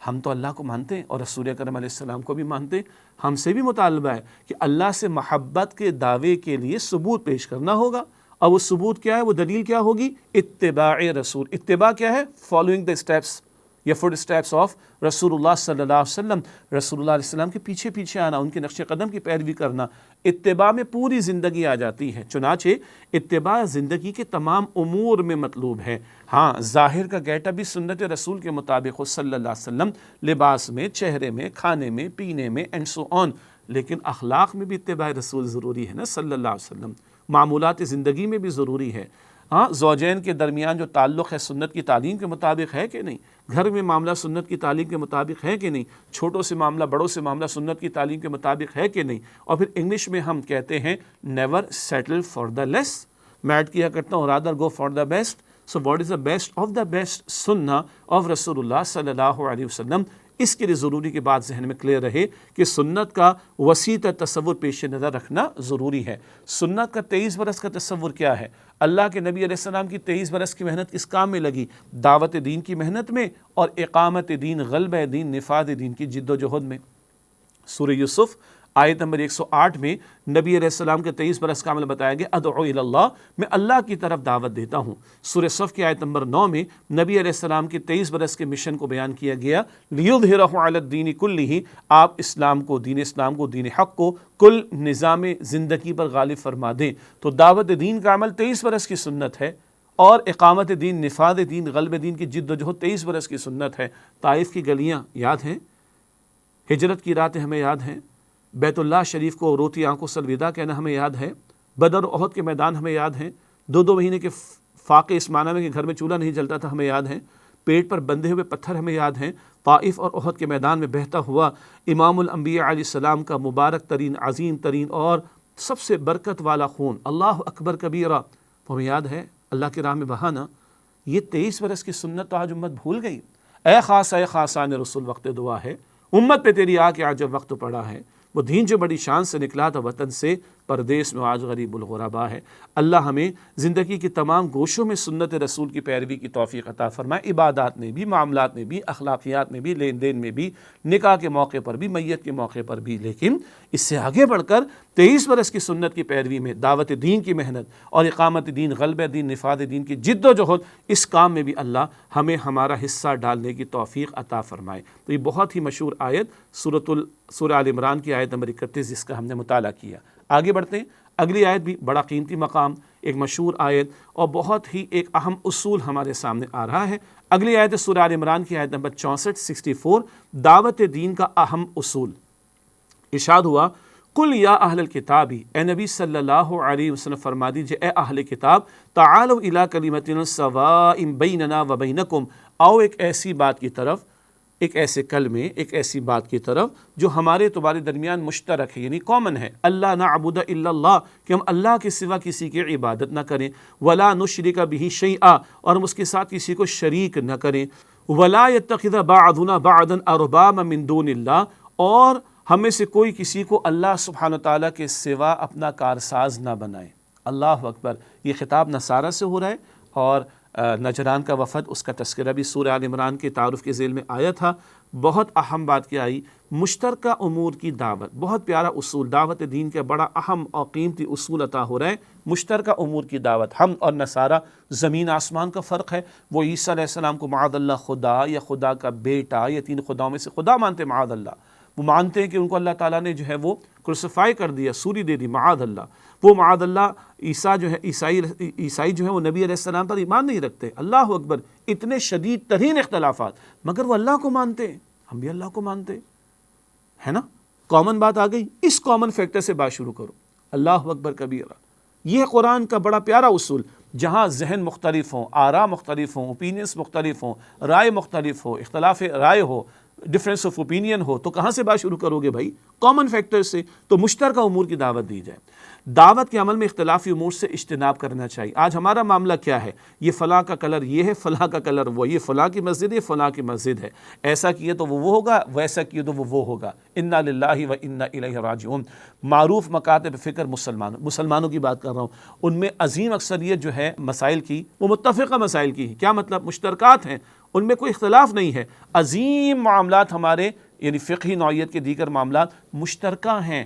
ہم تو اللہ کو مانتے ہیں اور رسول اکرم علیہ السلام کو بھی مانتے ہیں، ہم سے بھی مطالبہ ہے کہ اللہ سے محبت کے دعوے کے لیے ثبوت پیش کرنا ہوگا، اور وہ ثبوت کیا ہے، وہ دلیل کیا ہوگی؟ اتباع رسول۔ اتباع کیا ہے؟ فالوئنگ دا اسٹیپس یا فٹ اسٹیپس آف رسول اللہ صلی اللہ علیہ وسلم، رسول اللہ علیہ السلام کے پیچھے پیچھے آنا، ان کے نقش قدم کی پیروی کرنا۔ اتباع میں پوری زندگی آ جاتی ہے، چنانچہ اتباع زندگی کے تمام امور میں مطلوب ہے۔ ہاں ظاہر کا گیٹ اپ بھی سنت رسول کے مطابق ہو صلی اللہ علیہ وسلم، لباس میں، چہرے میں، کھانے میں، پینے میں اینڈ سو آن، لیکن اخلاق میں بھی اتباع رسول ضروری ہے نا صلی اللہ علیہ وسلم، معمولات زندگی میں بھی ضروری ہے۔ ہاں زوجین کے درمیان جو تعلق ہے سنت کی تعلیم کے مطابق ہے کہ نہیں، گھر میں معاملہ سنت کی تعلیم کے مطابق ہے کہ نہیں، چھوٹوں سے معاملہ بڑوں سے معاملہ سنت کی تعلیم کے مطابق ہے کہ نہیں۔ اور پھر انگلش میں ہم کہتے ہیں نیور سیٹل فار دا لیس، میں ایڈ کیا کرتا ہوں rather go for the best. So what is the best of the best سنہ آف رسول اللہ صلی اللہ علیہ وسلم۔ اس کے لیے ضروری کی بات ذہن میں کلیئر رہے کہ سنت کا وسیع تصور پیش نظر رکھنا ضروری ہے۔ سنت کا 23 برس کا تصور کیا ہے؟ اللہ کے نبی علیہ السلام کی 23 برس کی محنت کس کام میں لگی؟ دعوت دین کی محنت میں اور اقامت دین، غلبہ دین، نفاذ دین کی جد و جہد میں۔ سورہ یوسف آیت نمبر 108 میں نبی علیہ السلام کے 23 برس کا عمل بتایا گیا، ادعو الی اللہ، میں اللہ کی طرف دعوت دیتا ہوں۔ سورہ صف کی آیت نمبر 9 میں نبی علیہ السلام کے 23 برس کے مشن کو بیان کیا گیا، لیظہرہ علی الدین کلہ، آپ اسلام کو، دین اسلام کو، دین حق کو کل نظام زندگی پر غالب فرما دیں۔ تو دعوت دین کا عمل 23 برس کی سنت ہے، اور اقامت دین، نفاذ دین، غلبہ دین کی جد و جہد 23 برس کی سنت ہے۔ طائف کی گلیاں یاد ہیں، ہجرت کی راتیں ہمیں یاد ہیں، بیت اللہ شریف کو روتی آنکھوں سے الوداع کہنا ہمیں یاد ہے، بدر و احد کے میدان ہمیں یاد ہیں، 2 مہینے کے فاقے اس معنی میں کہ گھر میں چولہا نہیں جلتا تھا ہمیں یاد ہیں، پیٹ پر بندھے ہوئے پتھر ہمیں یاد ہیں، طائف اور احد کے میدان میں بہتا ہوا امام الانبیاء علیہ السلام کا مبارک ترین، عظیم ترین اور سب سے برکت والا خون، اللہ اکبر کبیرہ، ہمیں یاد ہے، اللہ کی راہ میں بہانا۔ یہ 23 برس کی سنت تو آج امت بھول گئی۔ اے خاصان رسول وقت دعا ہے، امت پہ تیری آ کے آج جب وقت پڑا ہے، وہ دین جو بڑی شان سے نکلا تھا وطن سے، پردیس میں آج غریب الغربا ہے۔ اللہ ہمیں زندگی کے تمام گوشوں میں سنت رسول کی پیروی کی توفیق عطا فرمائے، عبادات میں بھی، معاملات میں بھی، اخلاقیات میں بھی، لین دین میں بھی، نکاح کے موقع پر بھی، میت کے موقع پر بھی، لیکن اس سے آگے بڑھ کر 23 برس کی سنت کی پیروی میں دعوت دین کی محنت اور اقامت دین، غلبہ دین، نفاذ دین کی جد و جہد، اس کام میں بھی اللہ ہمیں ہمارا حصہ ڈالنے کی توفیق عطا فرمائے۔ تو یہ بہت ہی مشہور آیت سورہ آل عمران کی آیت نمبر 31 جس کا ہم نے مطالعہ کیا۔ آگے بڑھتے ہیں، اگلی آیت بھی بڑا قیمتی مقام، ایک مشہور آیت اور بہت ہی ایک اہم اصول ہمارے سامنے آ رہا ہے۔ اگلی آیت سورہ آل عمران کی آیت نمبر 64 دعوت دین کا اہم اصول۔ ارشاد ہوا، قل یا اہل الکتابی، اے نبی صلی اللہ علیہ وسلم فرما دیجئے اے اہل کتاب، تعالوا الی کلمۃ سواء بیننا و بینکم، آؤ ایک ایسی بات کی طرف، ایک ایسے کلمے، ایک ایسی بات کی طرف جو ہمارے تمہارے درمیان مشترک ہے، یعنی کامن ہے، اللہ نعبد الا اللہ، کہ ہم اللہ کے سوا کسی کی عبادت نہ کریں، ولا نشرک بہ شیئا، اور ہم اس کے ساتھ کسی کو شریک نہ کریں، ولا یتخذ بعضنا بعضا اربابا من دون اللہ، اور ہم میں سے کوئی کسی کو اللہ سبحانہ تعالیٰ کے سوا اپنا کارساز نہ بنائے۔ اللہ اکبر، یہ خطاب نصارہ سے ہو رہا ہے، اور نجران کا وفد، اس کا تذکرہ بھی سورہ آل عمران کے تعارف کے ذیل میں آیا تھا۔ بہت اہم بات کیا آئی، مشترکہ امور کی دعوت، بہت پیارا اصول، دعوت دین کا بڑا اہم اور قیمتی اصول عطا ہو رہا ہے، مشترکہ امور کی دعوت۔ ہم اور نصارہ زمین آسمان کا فرق ہے، وہ عیسیٰ علیہ السلام کو معاذ اللہ خدا یا خدا کا بیٹا یا تین خداؤں میں سے خدا مانتے، معاذ اللہ، وہ مانتے ہیں کہ ان کو اللہ تعالیٰ نے جو ہے وہ کرسیفائی کر دیا، سولی دے دی، معاذ اللہ۔ وہ معاذ اللہ عیسیٰ جو ہے عیسائی جو ہے وہ نبی علیہ السلام پر ایمان نہیں رکھتے۔ اللہ اکبر، اتنے شدید ترین اختلافات، مگر وہ اللہ کو مانتے ہیں، ہم بھی اللہ کو مانتے ہیں، ہے نا؟ کامن بات آ گئی، اس کامن فیکٹر سے بات شروع کرو۔ اللہ اکبر کبیرہ، یہ قرآن کا بڑا پیارا اصول، جہاں ذہن مختلف ہوں، آراء مختلف ہوں، اوپینینس مختلف ہوں، رائے مختلف ہو، اختلاف رائے ہو، ڈفرینس آف اوپینین ہو، تو کہاں سے بات شروع کرو گے بھائی؟ کامن فیکٹر سے۔ تو مشترکہ امور کی دعوت دی جائے۔ دعوت کے عمل میں اختلافی امور سے اجتناب کرنا چاہیے۔ آج ہمارا معاملہ کیا ہے؟ یہ فلاں کا کلر یہ ہے، فلاں کا کلر وہ، یہ فلاں کی مسجد ہے، فلاں کی مسجد ہے، ایسا کیے تو وہ ہوگا، ویسا کیے تو وہ ہوگا۔ انا للہ و انا الیہ راجعون۔ معروف مکاتب فکر مسلمانوں کی بات کر رہا ہوں، ان میں عظیم اکثریت جو ہے مسائل کی، وہ متفقہ مسائل کی ہے۔ کیا مطلب؟ مشترکات ہیں، ان میں کوئی اختلاف نہیں ہے۔ عظیم معاملات ہمارے، یعنی فقہی نوعیت کے دیگر معاملات مشترکہ ہیں،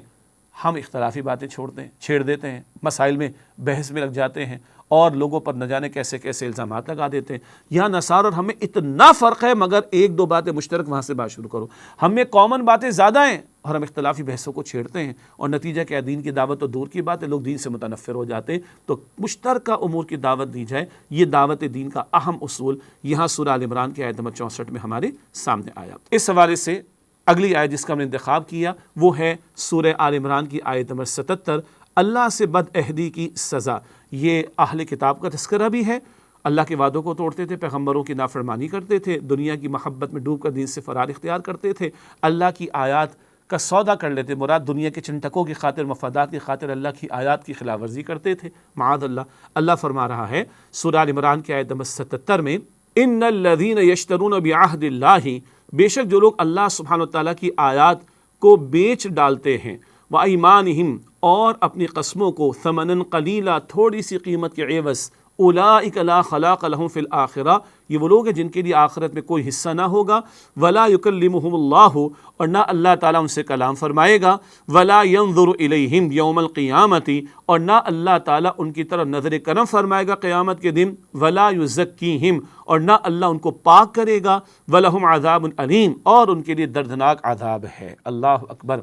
ہم اختلافی باتیں چھیڑ دیتے ہیں، مسائل میں بحث میں لگ جاتے ہیں، اور لوگوں پر نہ جانے کیسے کیسے الزامات لگا دیتے ہیں۔ یہاں نصارہ اور ہمیں اتنا فرق ہے، مگر ایک دو باتیں مشترک، وہاں سے بات شروع کرو۔ ہم میں کامن باتیں زیادہ ہیں، اور ہم اختلافی بحثوں کو چھیڑتے ہیں، اور نتیجہ کیا؟ دین کی دعوت تو دور کی بات ہے، لوگ دین سے متنفر ہو جاتے ہیں۔ تو مشترکہ امور کی دعوت دی جائے، یہ دعوت دین کا اہم اصول یہاں سورہ آل عمران کی آیت نمبر 64 میں ہمارے سامنے آیا۔ اس حوالے سے اگلی آیت جس کا ہم نے انتخاب کیا وہ ہے سورہ آل عمران کی آیت نمبر 77، اللہ سے بد عہدی کی سزا۔ یہ اہل کتاب کا تذکرہ بھی ہے، اللہ کے وعدوں کو توڑتے تھے، پیغمبروں کی نافرمانی کرتے تھے، دنیا کی محبت میں ڈوب کر دین سے فرار اختیار کرتے تھے، اللہ کی آیات کا سودا کر لیتے، مراد دنیا کے چنٹکوں کی خاطر، مفادات کی خاطر اللہ کی آیات کی خلاف ورزی کرتے تھے، معاذ اللہ۔ اللہ فرما رہا ہے سورہ آل عمران کی آیت نمبر 77 میں، ان الذین یشترون بعہد اللہ، بے شک جو لوگ اللہ سبحانہ وتعالیٰ کی آیات کو بیچ ڈالتے ہیں، وَأَيْمَانِهِمْ، اور اپنی قسموں کو، ثمناً قلیلا، تھوڑی سی قیمت کے عوض، اولئک لا خلاق لہم فی الآخرہ، یہ وہ لوگ ہیں جن کے لیے آخرت میں کوئی حصہ نہ ہوگا، ولا یکلمہم اللہ، اور نہ اللہ تعالیٰ ان سے کلام فرمائے گا، ولا ینظر الیہم یوم القیامۃ، اور نہ اللہ تعالیٰ ان کی طرف نظر کرم فرمائے گا قیامت کے دن، ولا یزکیہم، اور نہ اللہ ان کو پاک کرے گا، ولہم عذاب علیم، اور ان کے لیے دردناک عذاب ہے۔ اللہ اکبر،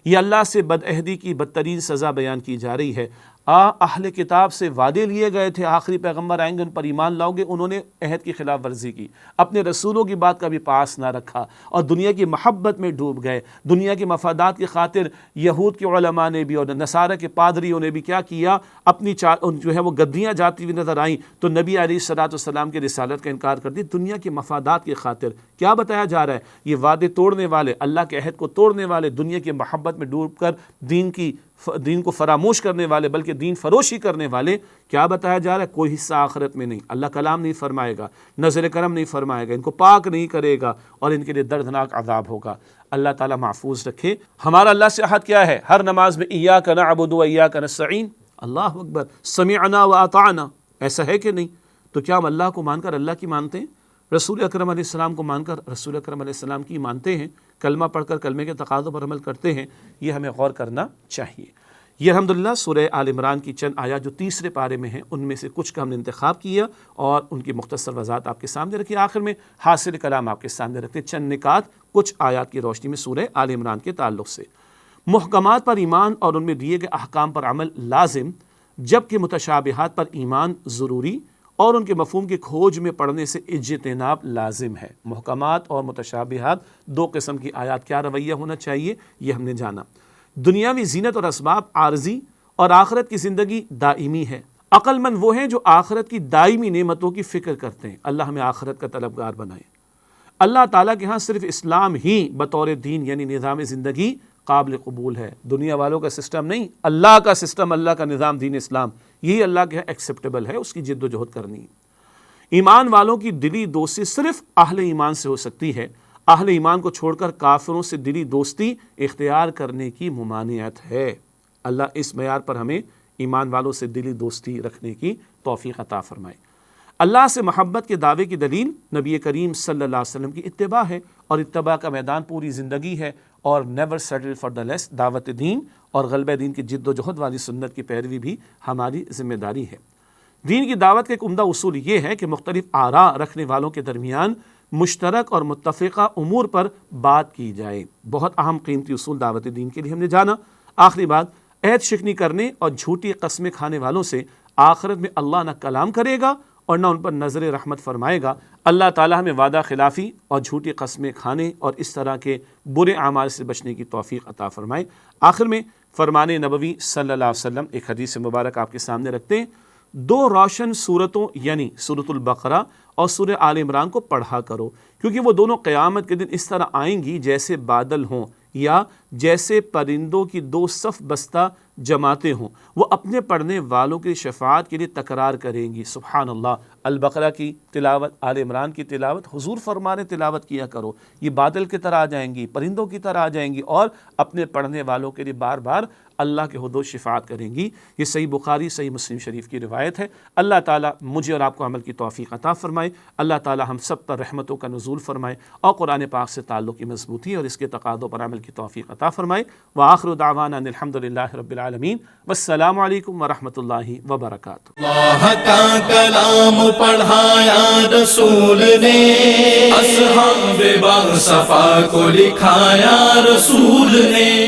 یہ اللہ سے بدعہدی کی بدترین سزا بیان کی جا رہی ہے۔ اہل کتاب سے وعدے لیے گئے تھے، آخری پیغمبر آئیں گے، ان پر ایمان لاؤ گے، انہوں نے عہد کی خلاف ورزی کی، اپنے رسولوں کی بات کا بھی پاس نہ رکھا، اور دنیا کی محبت میں ڈوب گئے۔ دنیا کی مفادات کی خاطر یہود کے علماء نے بھی اور نصارہ کے پادریوں نے بھی کیا کیا، اپنی جو ہے وہ گدیاں جاتی ہوئی نظر آئیں تو نبی علیہ الصلوۃ والسلام کی رسالت کا انکار کر دی، دنیا کی مفادات کی خاطر۔ کیا بتایا جا رہا ہے؟ یہ وعدے توڑنے والے، اللہ کے عہد کو توڑنے والے، دنیا کی محبت میں ڈوب کر دین کو فراموش کرنے والے، بلکہ دین فروشی کرنے والے، کیا بتایا جا رہا ہے؟ کوئی حصہ آخرت میں نہیں، اللہ کلام نہیں فرمائے گا، نظر کرم نہیں فرمائے گا، ان کو پاک نہیں کرے گا، اور ان کے لیے دردناک عذاب ہوگا۔ اللہ تعالیٰ محفوظ رکھے۔ ہمارا اللہ سے عہد کیا ہے؟ ہر نماز میں ایاک نعبد و ایاک نستعین، اللہ اکبر، سمعنا و اطعنا، ایسا ہے کہ نہیں؟ تو کیا ہم اللہ کو مان کر اللہ کی مانتے ہیں؟ رسول اکرم علیہ السلام کو مان کر رسول اکرم علیہ السلام کی مانتے ہیں؟ کلمہ پڑھ کر کلمے کے تقاضوں پر عمل کرتے ہیں؟ یہ ہمیں غور کرنا چاہیے۔ یہ الحمدللہ سورہ آل عمران کی چند آیات جو تیسرے پارے میں ہیں، ان میں سے کچھ کا ہم نے انتخاب کیا اور ان کی مختصر وضاحت آپ کے سامنے رکھی۔ آخر میں حاصل کلام آپ کے سامنے رکھتے چند نکات کچھ آیات کی روشنی میں سورہ آل عمران کے تعلق سے۔ محکمات پر ایمان اور ان میں دیے گئے احکام پر عمل لازم، جبکہ متشابہات پر ایمان ضروری اور ان کے مفہوم کی کھوج میں پڑھنے سے اجتناب لازم ہے۔ محکمات اور متشابہات، دو قسم کی آیات، کیا رویہ ہونا چاہیے یہ ہم نے جانا۔ دنیاوی زینت اور اسباب عارضی اور آخرت کی زندگی دائمی ہے۔ عقل مند وہ ہیں جو آخرت کی دائمی نعمتوں کی فکر کرتے ہیں۔ اللہ ہمیں آخرت کا طلبگار بنائے۔ اللہ تعالیٰ کے ہاں صرف اسلام ہی بطور دین یعنی نظام زندگی قابل قبول ہے، دنیا والوں کا سسٹم نہیں، اللہ کا سسٹم، اللہ کا نظام دین اسلام، یہی اللہ کے ہاں ایکسیپٹیبل ہے، اس کی جد و جہد کرنی ہے۔ ایمان والوں کی دلی دوستی صرف اہل ایمان سے ہو سکتی ہے، اہل ایمان کو چھوڑ کر کافروں سے دلی دوستی اختیار کرنے کی ممانعت ہے۔ اللہ اس معیار پر ہمیں ایمان والوں سے دلی دوستی رکھنے کی توفیق عطا فرمائے۔ اللہ سے محبت کے دعوے کی دلیل نبی کریم صلی اللہ علیہ وسلم کی اتباع ہے، اور اتباع کا میدان پوری زندگی ہے، اور نیور سیٹل فار دا لیس، دعوت دین اور غلبہ دین کی جد و جہد والی سنت کی پیروی بھی ہماری ذمہ داری ہے۔ دین کی دعوت کا ایک عمدہ اصول یہ ہے کہ مختلف آراء رکھنے والوں کے درمیان مشترک اور متفقہ امور پر بات کی جائے۔ بہت اہم قیمتی اصول دعوت دین کے لیے ہم نے جانا۔ آخری بات، عہد شکنی کرنے اور جھوٹی قسمیں کھانے والوں سے آخرت میں اللہ نہ کلام کرے گا اور نہ ان پر نظر رحمت فرمائے گا۔ اللہ تعالیٰ ہمیں وعدہ خلافی اور جھوٹی قسمیں کھانے اور اس طرح کے برے اعمال سے بچنے کی توفیق عطا فرمائے۔ آخر میں فرمان نبوی صلی اللہ علیہ وسلم ایک حدیث مبارک آپ کے سامنے رکھتے ہیں۔ 2 روشن صورتوں یعنی سورۃ البقرہ اور سورہ آل عمران کو پڑھا کرو، کیونکہ وہ دونوں قیامت کے دن اس طرح آئیں گی جیسے بادل ہوں یا جیسے پرندوں کی 2 صف بستہ جماعتیں ہوں۔ وہ اپنے پڑھنے والوں کی شفاعت کے لیے تکرار کریں گی۔ سبحان اللہ، البقرہ کی تلاوت، آل عمران کی تلاوت، حضور فرمانے تلاوت کیا کرو، یہ بادل کی طرح آ جائیں گی، پرندوں کی طرح آ جائیں گی، اور اپنے پڑھنے والوں کے لیے بار بار اللہ کے حدود شفاعت کریں گی۔ یہ صحیح بخاری، صحیح مسلم شریف کی روایت ہے۔ اللہ تعالیٰ مجھے اور آپ کو عمل کی توفیق عطا فرمائے۔ اللہ تعالیٰ ہم سب پر رحمتوں کا نزول فرمائے اور قرآن پاک سے تعلق کی مضبوطی اور اس کے تقاضوں پر عمل کی توفیق عطا فرمائے۔ وآخر دعوانا ان الحمدللہ رب العالمین، والسلام علیکم ورحمۃ اللہ وبرکاتہ۔ اللہ کا کلام پڑھایا رسول نے، اصحاب باصفا کو لکھایا رسول نے۔